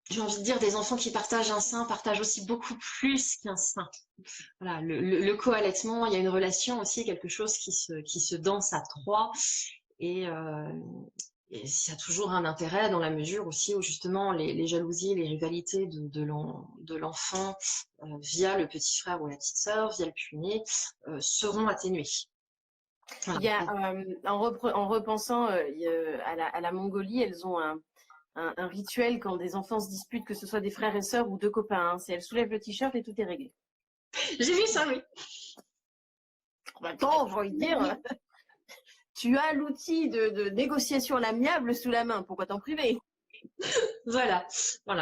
j'ai envie de dire, des enfants qui partagent un sein partagent aussi beaucoup plus qu'un sein. Voilà, le co-allaitement, il y a une relation aussi, quelque chose qui se danse à 3. Et il y a toujours un intérêt dans la mesure aussi où justement les jalousies, les rivalités de l'enfant via le petit frère ou la petite sœur, via le puîné, seront atténuées. Voilà. Il y a, en repensant à la Mongolie, elles ont un rituel quand des enfants se disputent, que ce soit des frères et sœurs ou 2 copains. Hein. C'est elles soulèvent le t-shirt et tout est réglé. J'ai vu ça, oui. Attends, j'ai envie de dire, tu as l'outil de négociation à l'amiable sous la main. Pourquoi t'en priver? Voilà.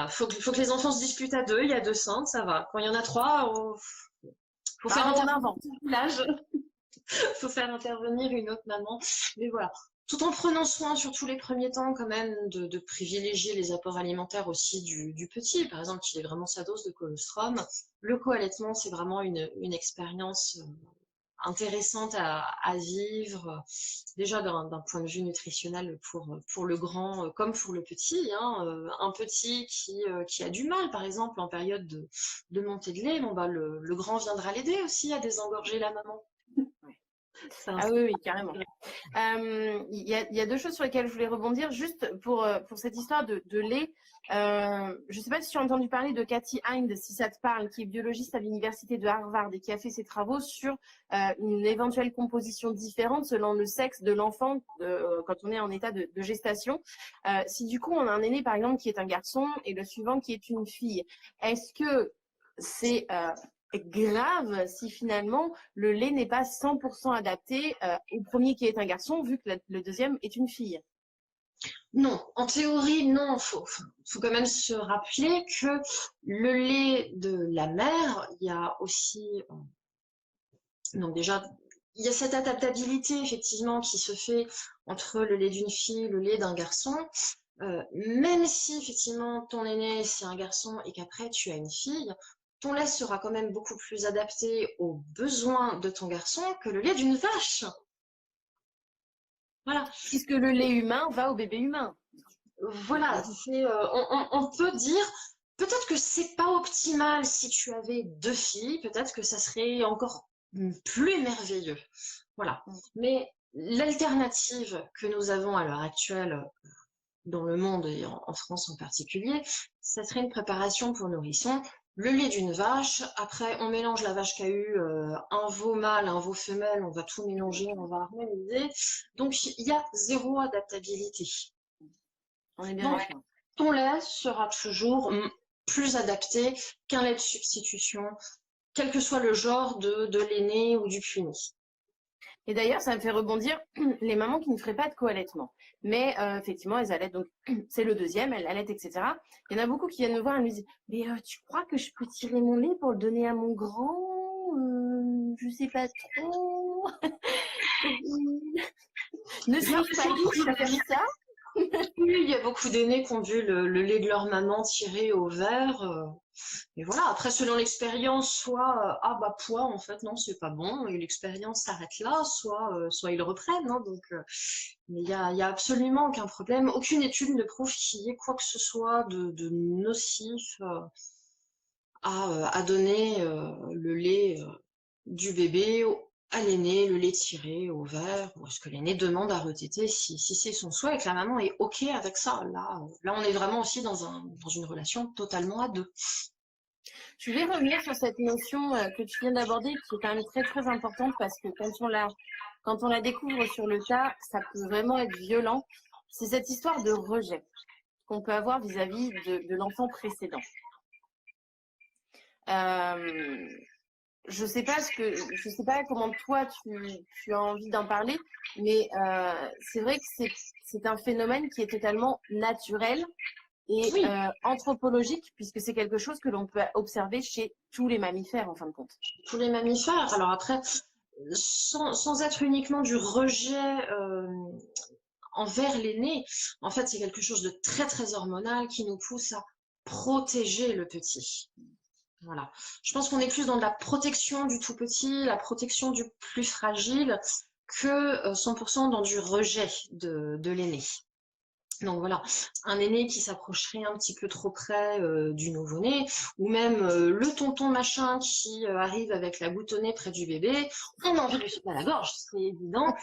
Faut que les enfants se disputent à 2. Il y a 2 seins, ça va. Quand il y en a 3, faut faire faut faire intervenir une autre maman. Mais voilà. Tout en prenant soin sur tous les premiers temps quand même de privilégier les apports alimentaires aussi du petit, par exemple qu'il ait vraiment sa dose de colostrum. Le co-allaitement, c'est vraiment une expérience intéressante à vivre, déjà d'un point de vue nutritionnel pour le grand comme pour le petit, hein. Un petit qui a du mal, par exemple, en période de montée de lait, bon, bah, le grand viendra l'aider aussi à désengorger la maman. Ah oui, oui, carrément. Il y a deux choses sur lesquelles je voulais rebondir, juste pour cette histoire de lait. Je ne sais pas si tu as entendu parler de Kathy Hind, si ça te parle, qui est biologiste à l'université de Harvard et qui a fait ses travaux sur une éventuelle composition différente selon le sexe de l'enfant quand on est en état de gestation. Si du coup on a un aîné par exemple qui est un garçon et le suivant qui est une fille, est-ce que c'est grave si finalement le lait n'est pas 100% adapté au premier qui est un garçon vu que le deuxième est une fille? Non, en théorie, non. Faut quand même se rappeler que le lait de la mère, il y a aussi, donc déjà, il y a cette adaptabilité effectivement qui se fait entre le lait d'une fille, le lait d'un garçon. Même si effectivement ton aîné c'est un garçon et qu'après tu as une fille, ton lait sera quand même beaucoup plus adapté aux besoins de ton garçon que le lait d'une vache. Voilà. Puisque le lait humain va au bébé humain. Voilà, on peut dire, peut-être que c'est pas optimal si tu avais deux filles, peut-être que ça serait encore plus merveilleux. Voilà. Mais l'alternative que nous avons à l'heure actuelle dans le monde et en France en particulier, ça serait une préparation pour nourrissons. Le lait d'une vache, après on mélange la vache qui a eu un veau mâle, un veau femelle, on va tout mélanger, on va harmoniser. Donc il y a zéro adaptabilité. On est bien Donc, d'accord. ton lait sera toujours plus adapté qu'un lait de substitution, quel que soit le genre de l'aîné ou du punie. Et d'ailleurs, ça me fait rebondir les mamans qui ne feraient pas de co-allaitement. Mais effectivement, elles allaitent, donc c'est le deuxième, elles allaitent, etc. Il y en a beaucoup qui viennent me voir et me disent « Mais tu crois que je peux tirer mon lait pour le donner à mon grand Je sais pas trop. » Ne suis-je pas riche comme ça? Oui, il y a beaucoup d'aînés qui ont vu le lait de leur maman tiré au verre. Et voilà, après, selon l'expérience, soit ah bah poids, en fait, non, c'est pas bon, et l'expérience s'arrête là, soit ils reprennent. Hein, donc, mais il y a absolument aucun problème. Aucune étude ne prouve qu'il y ait quoi que ce soit de nocif à donner le lait du bébé à l'aîné, le lait tiré au verre, ou est-ce que l'aîné demande à retéter si c'est son souhait et que la maman est OK avec ça. Là, on est vraiment aussi dans une relation totalement à deux. Je voulais revenir sur cette notion que tu viens d'aborder, qui est quand même très très importante parce que quand on la découvre sur le tas, ça peut vraiment être violent. C'est cette histoire de rejet qu'on peut avoir vis-à-vis de l'enfant précédent. Je sais pas comment toi tu as envie d'en parler, mais c'est vrai que c'est un phénomène qui est totalement naturel et Oui, anthropologique, puisque c'est quelque chose que l'on peut observer chez tous les mammifères en fin de compte. tous les mammifères. Alors après, sans être uniquement du rejet envers l'aîné, en fait, c'est quelque chose de très très hormonal qui nous pousse à protéger le petit. Voilà. Je pense qu'on est plus dans de la protection du tout petit, la protection du plus fragile, que 100% dans du rejet de l'aîné. Donc voilà, un aîné qui s'approcherait un petit peu trop près du nouveau-né, ou même le tonton machin qui arrive avec la boutonnée près du bébé, on a envie de lui sauter à la gorge, c'est évident,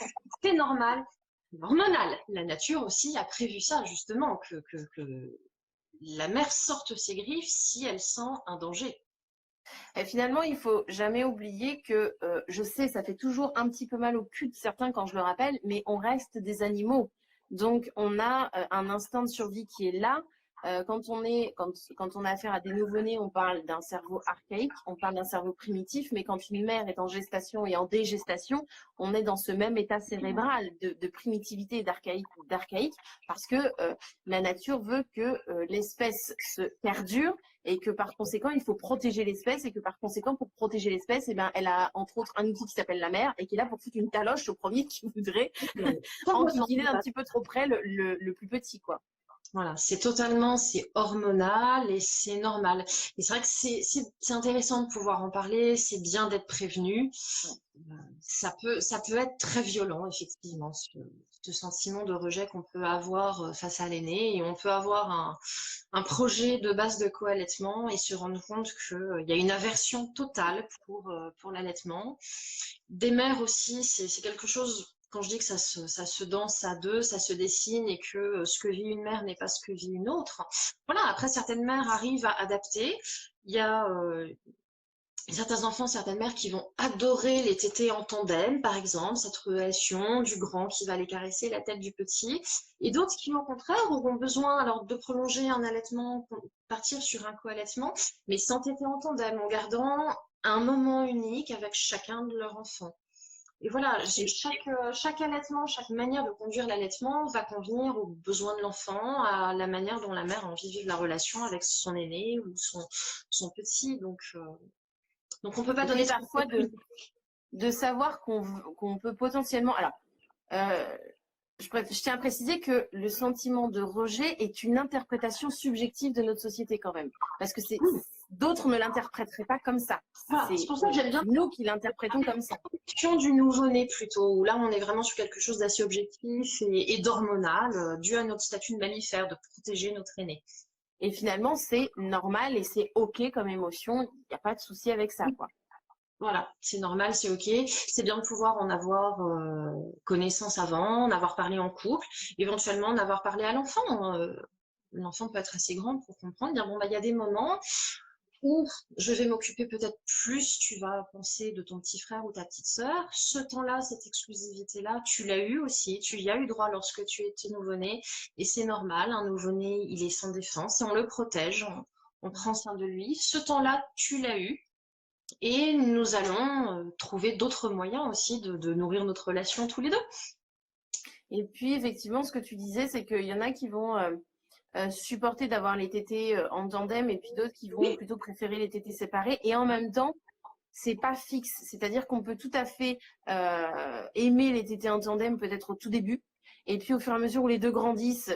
c'est normal, c'est hormonal. La nature aussi a prévu ça justement, que la mère sorte ses griffes si elle sent un danger. Et finalement, il faut jamais oublier que, je sais, ça fait toujours un petit peu mal au cul de certains quand je le rappelle, mais on reste des animaux. Donc, on a un instinct de survie qui est là. Quand on a affaire à des nouveau-nés, on parle d'un cerveau archaïque, on parle d'un cerveau primitif, mais quand une mère est en gestation et en dégestation, on est dans ce même état cérébral de primitivité et d'archaïque, parce que la nature veut que l'espèce se perdure et que par conséquent, il faut protéger l'espèce et que par conséquent, pour protéger l'espèce, eh ben, elle a entre autres un outil qui s'appelle la mère et qui est là pour foutre une taloche au premier qui voudrait enquiquiner un petit peu trop près le plus petit, quoi. Voilà, c'est hormonal et c'est normal. Et c'est vrai que c'est intéressant de pouvoir en parler, c'est bien d'être prévenu. Ça peut être très violent, effectivement, ce sentiment de rejet qu'on peut avoir face à l'aîné. Et on peut avoir un projet de base de co-allaitement et se rendre compte qu'il y a une aversion totale pour l'allaitement. Des mères aussi, c'est quelque chose, quand je dis que ça se danse à deux, ça se dessine et que ce que vit une mère n'est pas ce que vit une autre. Voilà, après, certaines mères arrivent à adapter. Il y a certains enfants, certaines mères qui vont adorer les tétés en tandem, par exemple, cette relation du grand qui va aller caresser la tête du petit, et d'autres qui, au contraire, auront besoin alors de prolonger un allaitement, partir sur un co-allaitement, mais sans tété en tandem, en gardant un moment unique avec chacun de leurs enfants. Et voilà, chaque allaitement, chaque manière de conduire l'allaitement va convenir aux besoins de l'enfant, à la manière dont la mère a envie de vivre la relation avec son aîné ou son petit. Donc on peut pas Et donner puis ce parfois conseil. de savoir qu'on peut potentiellement. Alors, euh, je tiens à préciser que le sentiment de rejet est une interprétation subjective de notre société quand même, parce que d'autres ne l'interpréteraient pas comme ça. Voilà, c'est C'est pour ça que j'aime bien nous qui l'interprétons comme ça. la question du nouveau-né plutôt, où là on est vraiment sur quelque chose d'assez objectif et d'hormonal, dû à notre statut de mammifère, de protéger notre aîné. Et finalement, c'est normal et c'est OK comme émotion. Il n'y a pas de souci avec ça, quoi. Voilà, c'est normal, c'est ok. C'est bien de pouvoir en avoir connaissance avant, en avoir parlé en couple, éventuellement en avoir parlé à l'enfant. L'enfant peut être assez grand pour comprendre, dire bon bah il y a des moments où je vais m'occuper peut-être plus, tu vas penser de ton petit frère ou ta petite sœur. Ce temps-là, cette exclusivité-là, tu l'as eu aussi, tu y as eu droit lorsque tu étais nouveau-né, et c'est normal, un nouveau-né, il est sans défense, et on le protège, on prend soin de lui. Ce temps-là, tu l'as eu, et nous allons trouver d'autres moyens aussi de nourrir notre relation tous les deux. Et puis, effectivement, ce que tu disais, c'est qu'il y en a qui vont supporter d'avoir les tétés en tandem et puis d'autres qui vont Oui, plutôt préférer les tétés séparés. Et en même temps, c'est pas fixe. C'est-à-dire qu'on peut tout à fait aimer les tétés en tandem peut-être au tout début. Et puis au fur et à mesure où les deux grandissent,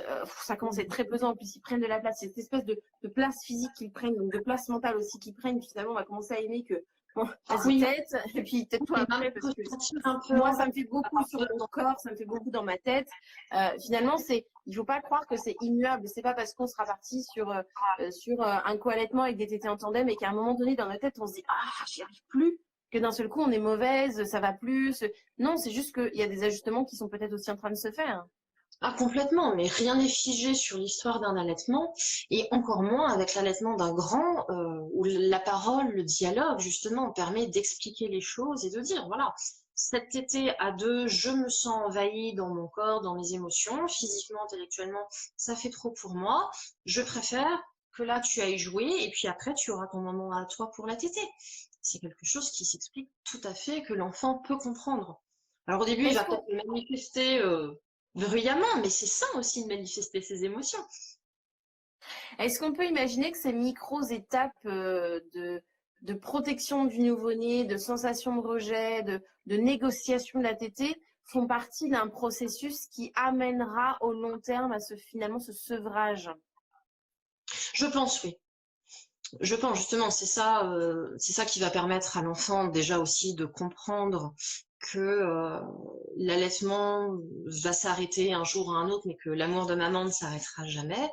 ça commence à être très pesant. En plus, ils prennent de la place. Cette espèce de place physique qu'ils prennent, donc de place mentale aussi qu'ils prennent. Finalement, on va commencer à aimer que, bon, vas-y, oui, tête. Et puis tête-toi et même après parce que ressentir un peu moi, en ça bas. me fait beaucoup sur mon corps, ça me fait beaucoup dans ma tête. Finalement, il faut pas croire que c'est immuable. C'est pas parce qu'on sera parti sur un co-allaitement avec des tétés en tandem et qu'à un moment donné, dans notre tête, on se dit ah, j'y arrive plus, que d'un seul coup, on est mauvaise, ça va plus. Non, c'est juste qu'il y a des ajustements qui sont peut-être aussi en train de se faire. Ah, complètement, mais rien n'est figé sur l'histoire d'un allaitement, et encore moins avec l'allaitement d'un grand, où la parole, le dialogue, justement, permet d'expliquer les choses et de dire, voilà, cet été à deux, je me sens envahie dans mon corps, dans mes émotions, physiquement, intellectuellement, ça fait trop pour moi, je préfère que là tu ailles jouer, et puis après tu auras ton moment à toi pour la tétée. C'est quelque chose qui s'explique tout à fait, que l'enfant peut comprendre. Alors au début, il Est-ce va qu'on peut-être le manifester bruyamment, mais c'est ça aussi de manifester ses émotions. est-ce qu'on peut imaginer que ces micro-étapes de protection du nouveau-né, de sensation de rejet, de négociation de la tétée font partie d'un processus qui amènera au long terme à finalement ce sevrage? Je pense, oui. Je pense justement, c'est ça qui va permettre à l'enfant déjà aussi de comprendre que l'allaitement va s'arrêter un jour ou un autre, mais que l'amour de maman ne s'arrêtera jamais.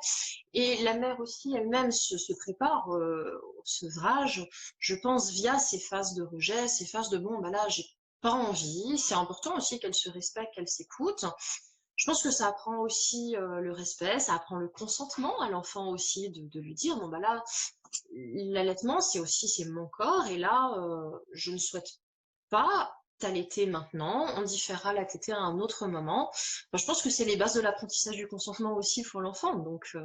Et la mère aussi elle-même se prépare au sevrage, je pense, via ces phases de rejet, ces phases de bon, bah là, j'ai pas envie. C'est important aussi qu'elle se respecte, qu'elle s'écoute. Je pense que ça apprend aussi le respect, ça apprend le consentement à l'enfant aussi de lui dire, bon bah là, l'allaitement, c'est mon corps, et là, je ne souhaite pas t'allaiter maintenant, on différera la tétée à un autre moment. Enfin, je pense que c'est les bases de l'apprentissage du consentement aussi pour l'enfant, donc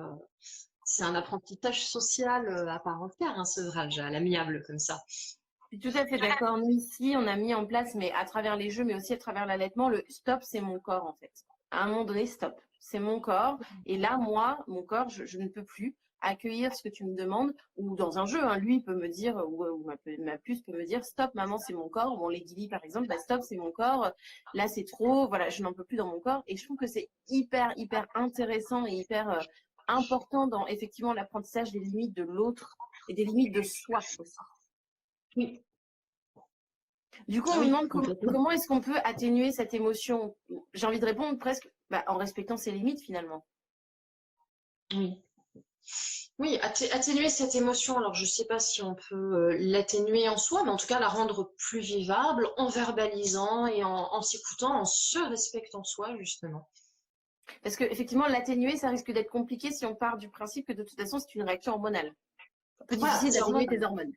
c'est un apprentissage social à part entière, un sevrage à l'amiable comme ça. Je suis tout à fait d'accord. Nous, ici, on a mis en place, mais à travers les jeux, mais aussi à travers l'allaitement, le stop, c'est mon corps, en fait. À un moment donné, stop. C'est mon corps. Et là, moi, mon corps, je ne peux plus accueillir ce que tu me demandes. Ou dans un jeu, hein, lui peut me dire, ou ma puce peut me dire, stop, maman, c'est mon corps. Bon, les Gilly, par exemple, bah, stop, c'est mon corps. Là, c'est trop. Voilà, je n'en peux plus dans mon corps. Et je trouve que c'est hyper, hyper intéressant et hyper important dans effectivement l'apprentissage des limites de l'autre et des limites de soi aussi. Oui. Du coup, on me demande comment est-ce qu'on peut atténuer cette émotion. J'ai envie de répondre presque en respectant ses limites finalement. Oui. Oui, atténuer cette émotion. Alors, je ne sais pas si on peut l'atténuer en soi, mais en tout cas la rendre plus vivable en verbalisant et en s'écoutant, en se respectant soi, justement. Parce qu'effectivement, l'atténuer, ça risque d'être compliqué si on part du principe que de toute façon, c'est une réaction hormonale. Un peu difficile d'atténuer tes hormones.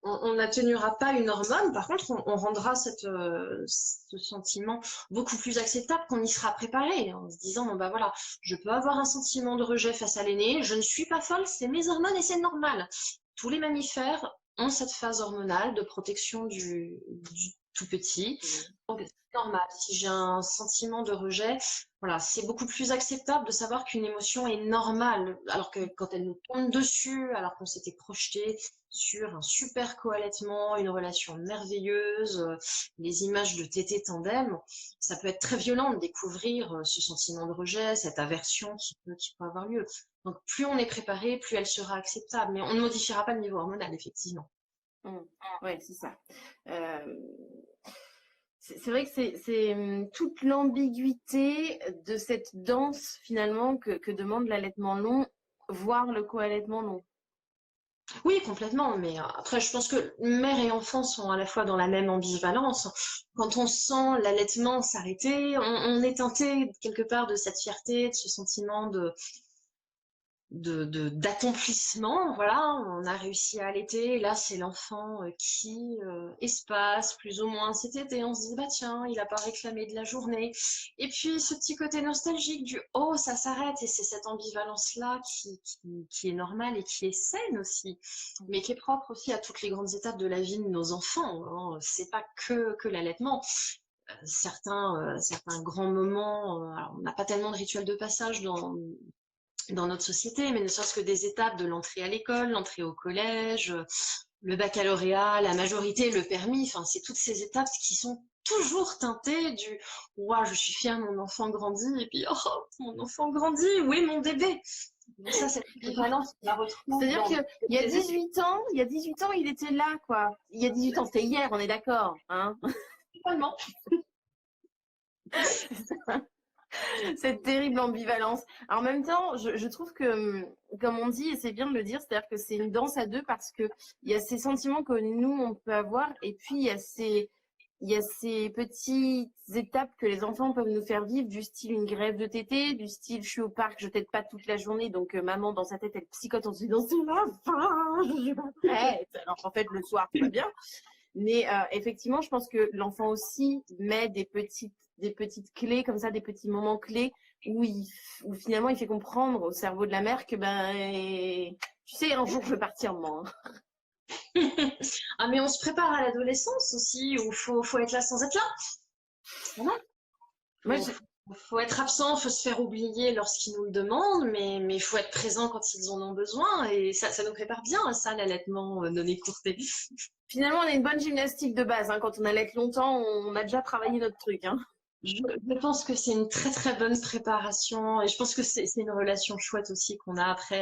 On n'atténuera pas une hormone, par contre, on rendra ce sentiment beaucoup plus acceptable qu'on y sera préparé, en se disant, bon, bah voilà, je peux avoir un sentiment de rejet face à l'aîné, je ne suis pas folle, c'est mes hormones et c'est normal. Tous les mammifères ont cette phase hormonale de protection du tout petit. Donc, c'est normal. Si j'ai un sentiment de rejet, voilà, c'est beaucoup plus acceptable de savoir qu'une émotion est normale, alors que quand elle nous tombe dessus, alors qu'on s'était projeté sur un super co-allaitement, une relation merveilleuse, les images de tété tandem, ça peut être très violent de découvrir ce sentiment de rejet, cette aversion qui peut avoir lieu. Donc plus on est préparé, plus elle sera acceptable, mais on ne modifiera pas le niveau hormonal, effectivement. Oui, c'est ça. C'est vrai que c'est toute l'ambiguïté de cette danse finalement que demande l'allaitement long, voire le co-allaitement long. Oui, complètement. Mais après, je pense que mère et enfant sont à la fois dans la même ambivalence. Quand on sent l'allaitement s'arrêter, on est teinté quelque part de cette fierté, de ce sentiment d'accomplissement. Voilà, on a réussi à allaiter. Là, c'est l'enfant qui espace plus ou moins cet été. On se dit, bah tiens, il a pas réclamé de la journée. Et puis, ce petit côté nostalgique du oh, ça s'arrête. Et c'est cette ambivalence-là qui est normale et qui est saine aussi, mais qui est propre aussi à toutes les grandes étapes de la vie de nos enfants. Hein. C'est pas que l'allaitement. Certains grands moments, alors on n'a pas tellement de rituels de passage dans notre société, mais ne serait-ce que des étapes de l'entrée à l'école, l'entrée au collège, le baccalauréat, la majorité, le permis, enfin, c'est toutes ces étapes qui sont toujours teintées du « Ouah, je suis fière, mon enfant grandit » et puis « Oh, mon enfant grandit, où est mon bébé ?» Donc ça, cette ambivalence, on la retrouve. C'est-à-dire qu'il y a 18 ans, il était là, quoi. Il y a 18 ans, c'était hier, on est d'accord, hein. Totalement. Cette terrible ambivalence. Alors, en même temps, je trouve que, comme on dit, et c'est bien de le dire, c'est-à-dire que c'est une danse à deux parce qu'il y a ces sentiments que nous, on peut avoir, et puis il y a ces petites étapes que les enfants peuvent nous faire vivre, du style une grève de tété, du style je suis au parc, je tète pas toute la journée, donc maman dans sa tête elle psychote en se disant c'est la fin, je suis pas prête. Alors en fait le soir tout va bien. Mais effectivement, je pense que l'enfant aussi met des petites clés comme ça, des petits moments clés où finalement il fait comprendre au cerveau de la mère que tu sais, un jour je vais partir moi. Ah mais on se prépare à l'adolescence aussi, où faut être là sans être là. Voilà. Faut être absent, faut se faire oublier lorsqu'ils nous le demandent, mais il faut être présent quand ils en ont besoin, et ça nous prépare bien à ça, l'allaitement non écourté. Finalement, on a une bonne gymnastique de base. Hein. Quand on allaite longtemps, on a déjà travaillé notre truc. Hein. Je pense que c'est une très très bonne préparation, et je pense que c'est une relation chouette aussi qu'on a après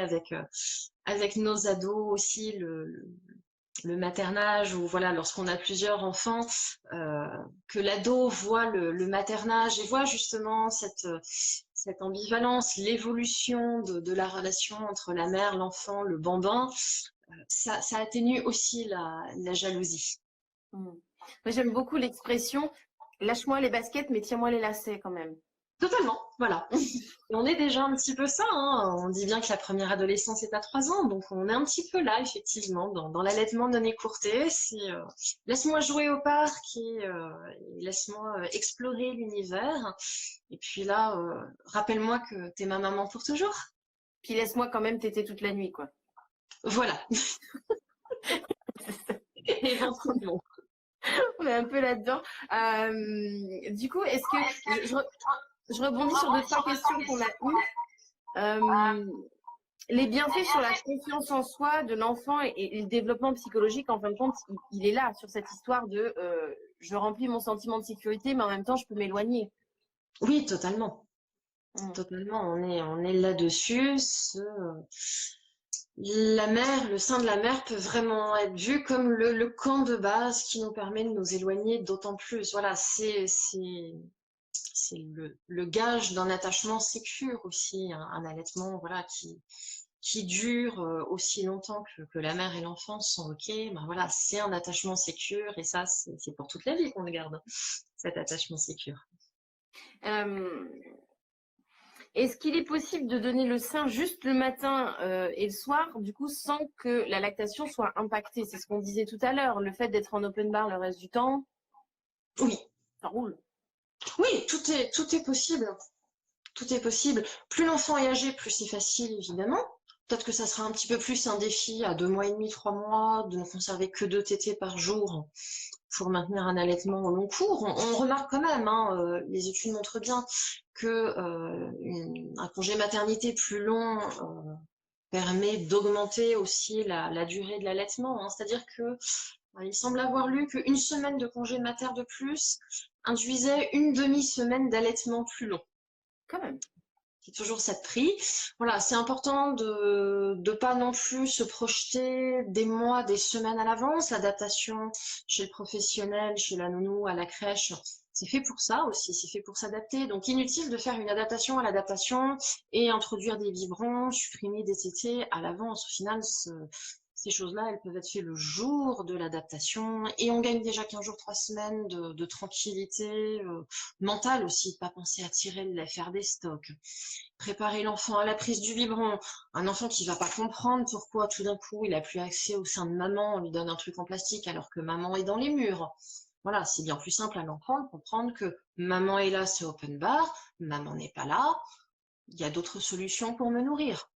avec nos ados aussi, le maternage, ou voilà, lorsqu'on a plusieurs enfants, que l'ado voit le maternage et voit justement cette ambivalence, l'évolution de la relation entre la mère, l'enfant, le bambin, ça atténue aussi la jalousie. Moi, j'aime beaucoup l'expression « lâche-moi les baskets, mais tiens-moi les lacets quand même ». Totalement, voilà. Et on est déjà un petit peu ça, hein. On dit bien que la première adolescence est à 3 ans, donc on est un petit peu là, effectivement, dans l'allaitement non écourté. C'est laisse-moi jouer au parc et laisse-moi explorer l'univers. Et puis là, rappelle-moi que t'es ma maman pour toujours. Puis laisse-moi quand même téter toute la nuit, quoi. Voilà. Éventuellement. On est un peu là-dedans. Du coup, est-ce que je rebondis sur 2-3 questions qu'on a eues. Les bienfaits sur la confiance en soi de l'enfant et le développement psychologique, en fin de compte, il est là, sur cette histoire de je remplis mon sentiment de sécurité, mais en même temps, je peux m'éloigner. Oui, totalement. Mm. Totalement, on est là-dessus. La mère, le sein de la mère peut vraiment être vu comme le camp de base qui nous permet de nous éloigner d'autant plus. Voilà, c'est le gage d'un attachement sécure aussi, un allaitement voilà, qui dure aussi longtemps que la mère et l'enfant sont OK. Ben voilà, c'est un attachement sécure et ça, c'est pour toute la vie qu'on le garde, cet attachement sécure. Euh, Est-ce qu'il est possible de donner le sein juste le matin et le soir, du coup, sans que la lactation soit impactée? C'est ce qu'on disait tout à l'heure, le fait d'être en open bar le reste du temps, Oui, ça roule. oui, tout est possible. Tout est possible. Plus l'enfant est âgé, plus c'est facile, évidemment. Peut-être que ça sera un petit peu plus un défi à 2 mois et demi, 3 mois, de ne conserver que 2 tétés par jour pour maintenir un allaitement au long cours. On remarque quand même, hein, les études montrent bien que un congé maternité plus long permet d'augmenter aussi la durée de l'allaitement, hein. C'est-à-dire que il semble avoir lu qu'une semaine de congé mater de plus induisait une demi-semaine d'allaitement plus long. Quand même. C'est toujours ça de prix. Voilà, c'est important de pas non plus se projeter des mois, des semaines à l'avance. L'adaptation chez le professionnel, chez la nounou, à la crèche, c'est fait pour ça aussi, c'est fait pour s'adapter. Donc inutile de faire une adaptation à l'adaptation et introduire des biberons, supprimer des tétés à l'avance. Au final, ces choses-là, elles peuvent être faites le jour de l'adaptation et on gagne déjà 15 jours, 3 semaines de tranquillité mentale aussi, de pas penser à tirer le lait, faire des stocks. Préparer l'enfant à la prise du biberon. Un enfant qui va pas comprendre pourquoi tout d'un coup il a plus accès au sein de maman, on lui donne un truc en plastique alors que maman est dans les murs. Voilà, c'est bien plus simple à l'enfant de comprendre que maman est là, c'est open bar, maman n'est pas là, il y a d'autres solutions pour me nourrir.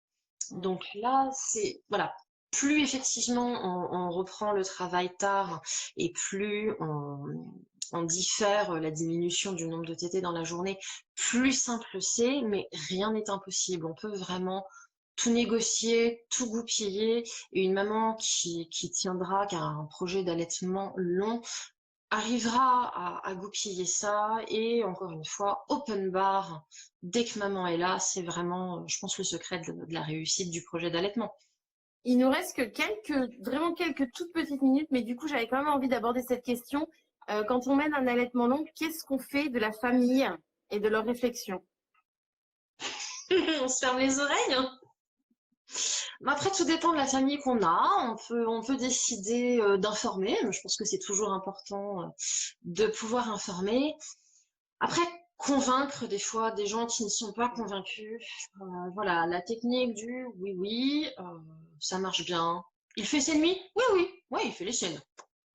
Donc là, c'est voilà, plus effectivement on reprend le travail tard et plus on diffère la diminution du nombre de tétés dans la journée, plus simple c'est, mais rien n'est impossible. On peut vraiment tout négocier, tout goupiller. Et une maman qui tiendra qu'à un projet d'allaitement long arrivera à goupiller ça. Et encore une fois, open bar, dès que maman est là, c'est vraiment, je pense, le secret de la réussite du projet d'allaitement. Il nous reste que vraiment quelques toutes petites minutes, mais du coup, j'avais quand même envie d'aborder cette question. Quand on mène un allaitement long, qu'est-ce qu'on fait de la famille et de leurs réflexions? On se ferme les oreilles, hein. Mais après, tout dépend de la famille qu'on a. On peut décider d'informer. Je pense que c'est toujours important de pouvoir informer. Après, convaincre des fois des gens qui ne sont pas convaincus. Voilà, la technique du oui, oui, ça marche bien. Il fait ses nuits? Oui, oui, oui, il fait les siennes.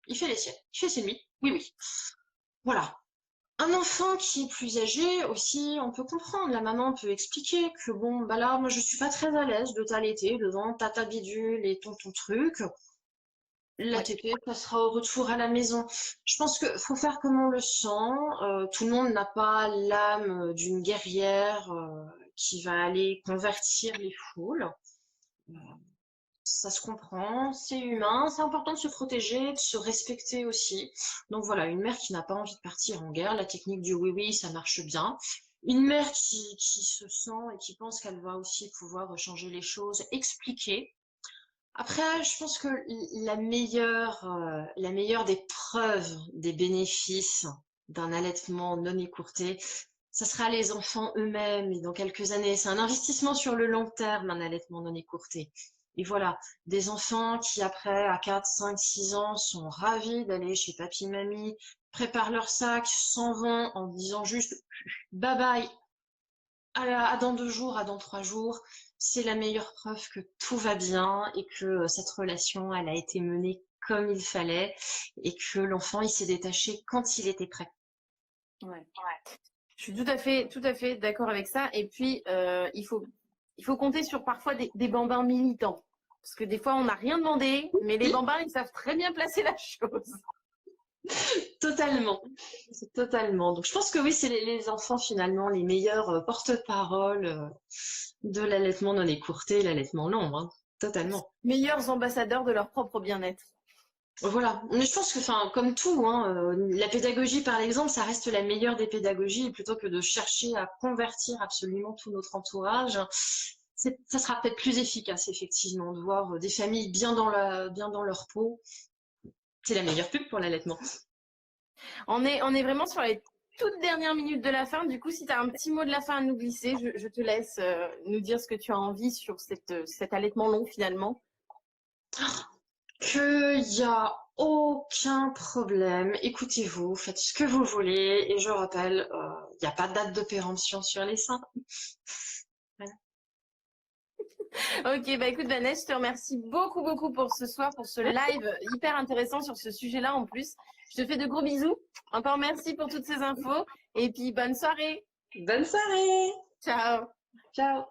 Il fait les siennes. Il fait ses nuits? Oui, oui. Voilà. Un enfant qui est plus âgé aussi, on peut comprendre. La maman peut expliquer que bon, bah là, moi je suis pas très à l'aise de t'allaiter devant tata bidule et ton truc. La Oui. TP passera au retour à la maison. Je pense que faut faire comme on le sent. Tout le monde n'a pas l'âme d'une guerrière qui va aller convertir les foules. Euh, Ça se comprend, c'est humain, c'est important de se protéger, de se respecter aussi. Donc voilà, une mère qui n'a pas envie de partir en guerre, la technique du oui-oui, ça marche bien. Une mère qui se sent et qui pense qu'elle va aussi pouvoir changer les choses, expliquer. Après, je pense que la meilleure des preuves des bénéfices d'un allaitement non écourté, ça sera les enfants eux-mêmes et dans quelques années. C'est un investissement sur le long terme, un allaitement non écourté. Et voilà, des enfants qui après, à 4, 5, 6 ans, sont ravis d'aller chez papy, mamie, préparent leur sac, s'en vont en disant juste bye bye, à dans 2 jours, à dans 3 jours, c'est la meilleure preuve que tout va bien et que cette relation, elle a été menée comme il fallait et que l'enfant, il s'est détaché quand il était prêt. Ouais. Je suis tout à fait d'accord avec ça. Et puis, il faut compter sur parfois des bambins militants. Parce que des fois, on n'a rien demandé, mais les bambins, ils savent très bien placer la chose. Totalement, totalement. Donc je pense que oui, c'est les enfants finalement les meilleurs porte-parole de l'allaitement non écourté, l'allaitement long, hein. Totalement. Meilleurs ambassadeurs de leur propre bien-être. Voilà. Mais je pense que, enfin, comme tout, hein, la pédagogie par l'exemple, ça reste la meilleure des pédagogies, et plutôt que de chercher à convertir absolument tout notre entourage. Ça sera peut-être plus efficace, effectivement, de voir des familles bien dans leur peau. C'est la meilleure pub pour l'allaitement. On est vraiment sur les toutes dernières minutes de la fin. Du coup, si tu as un petit mot de la fin à nous glisser, je te laisse nous dire ce que tu as envie sur cet allaitement long finalement. Qu'il n'y a aucun problème. Écoutez-vous, faites ce que vous voulez. Et je rappelle, il n'y a pas de date de péremption sur les seins. Voilà. Ok, bah écoute Vanessa, je te remercie beaucoup, beaucoup pour ce soir, pour ce live hyper intéressant sur ce sujet-là en plus. Je te fais de gros bisous. Encore merci pour toutes ces infos. Et puis, bonne soirée. Bonne soirée. Ciao. Ciao.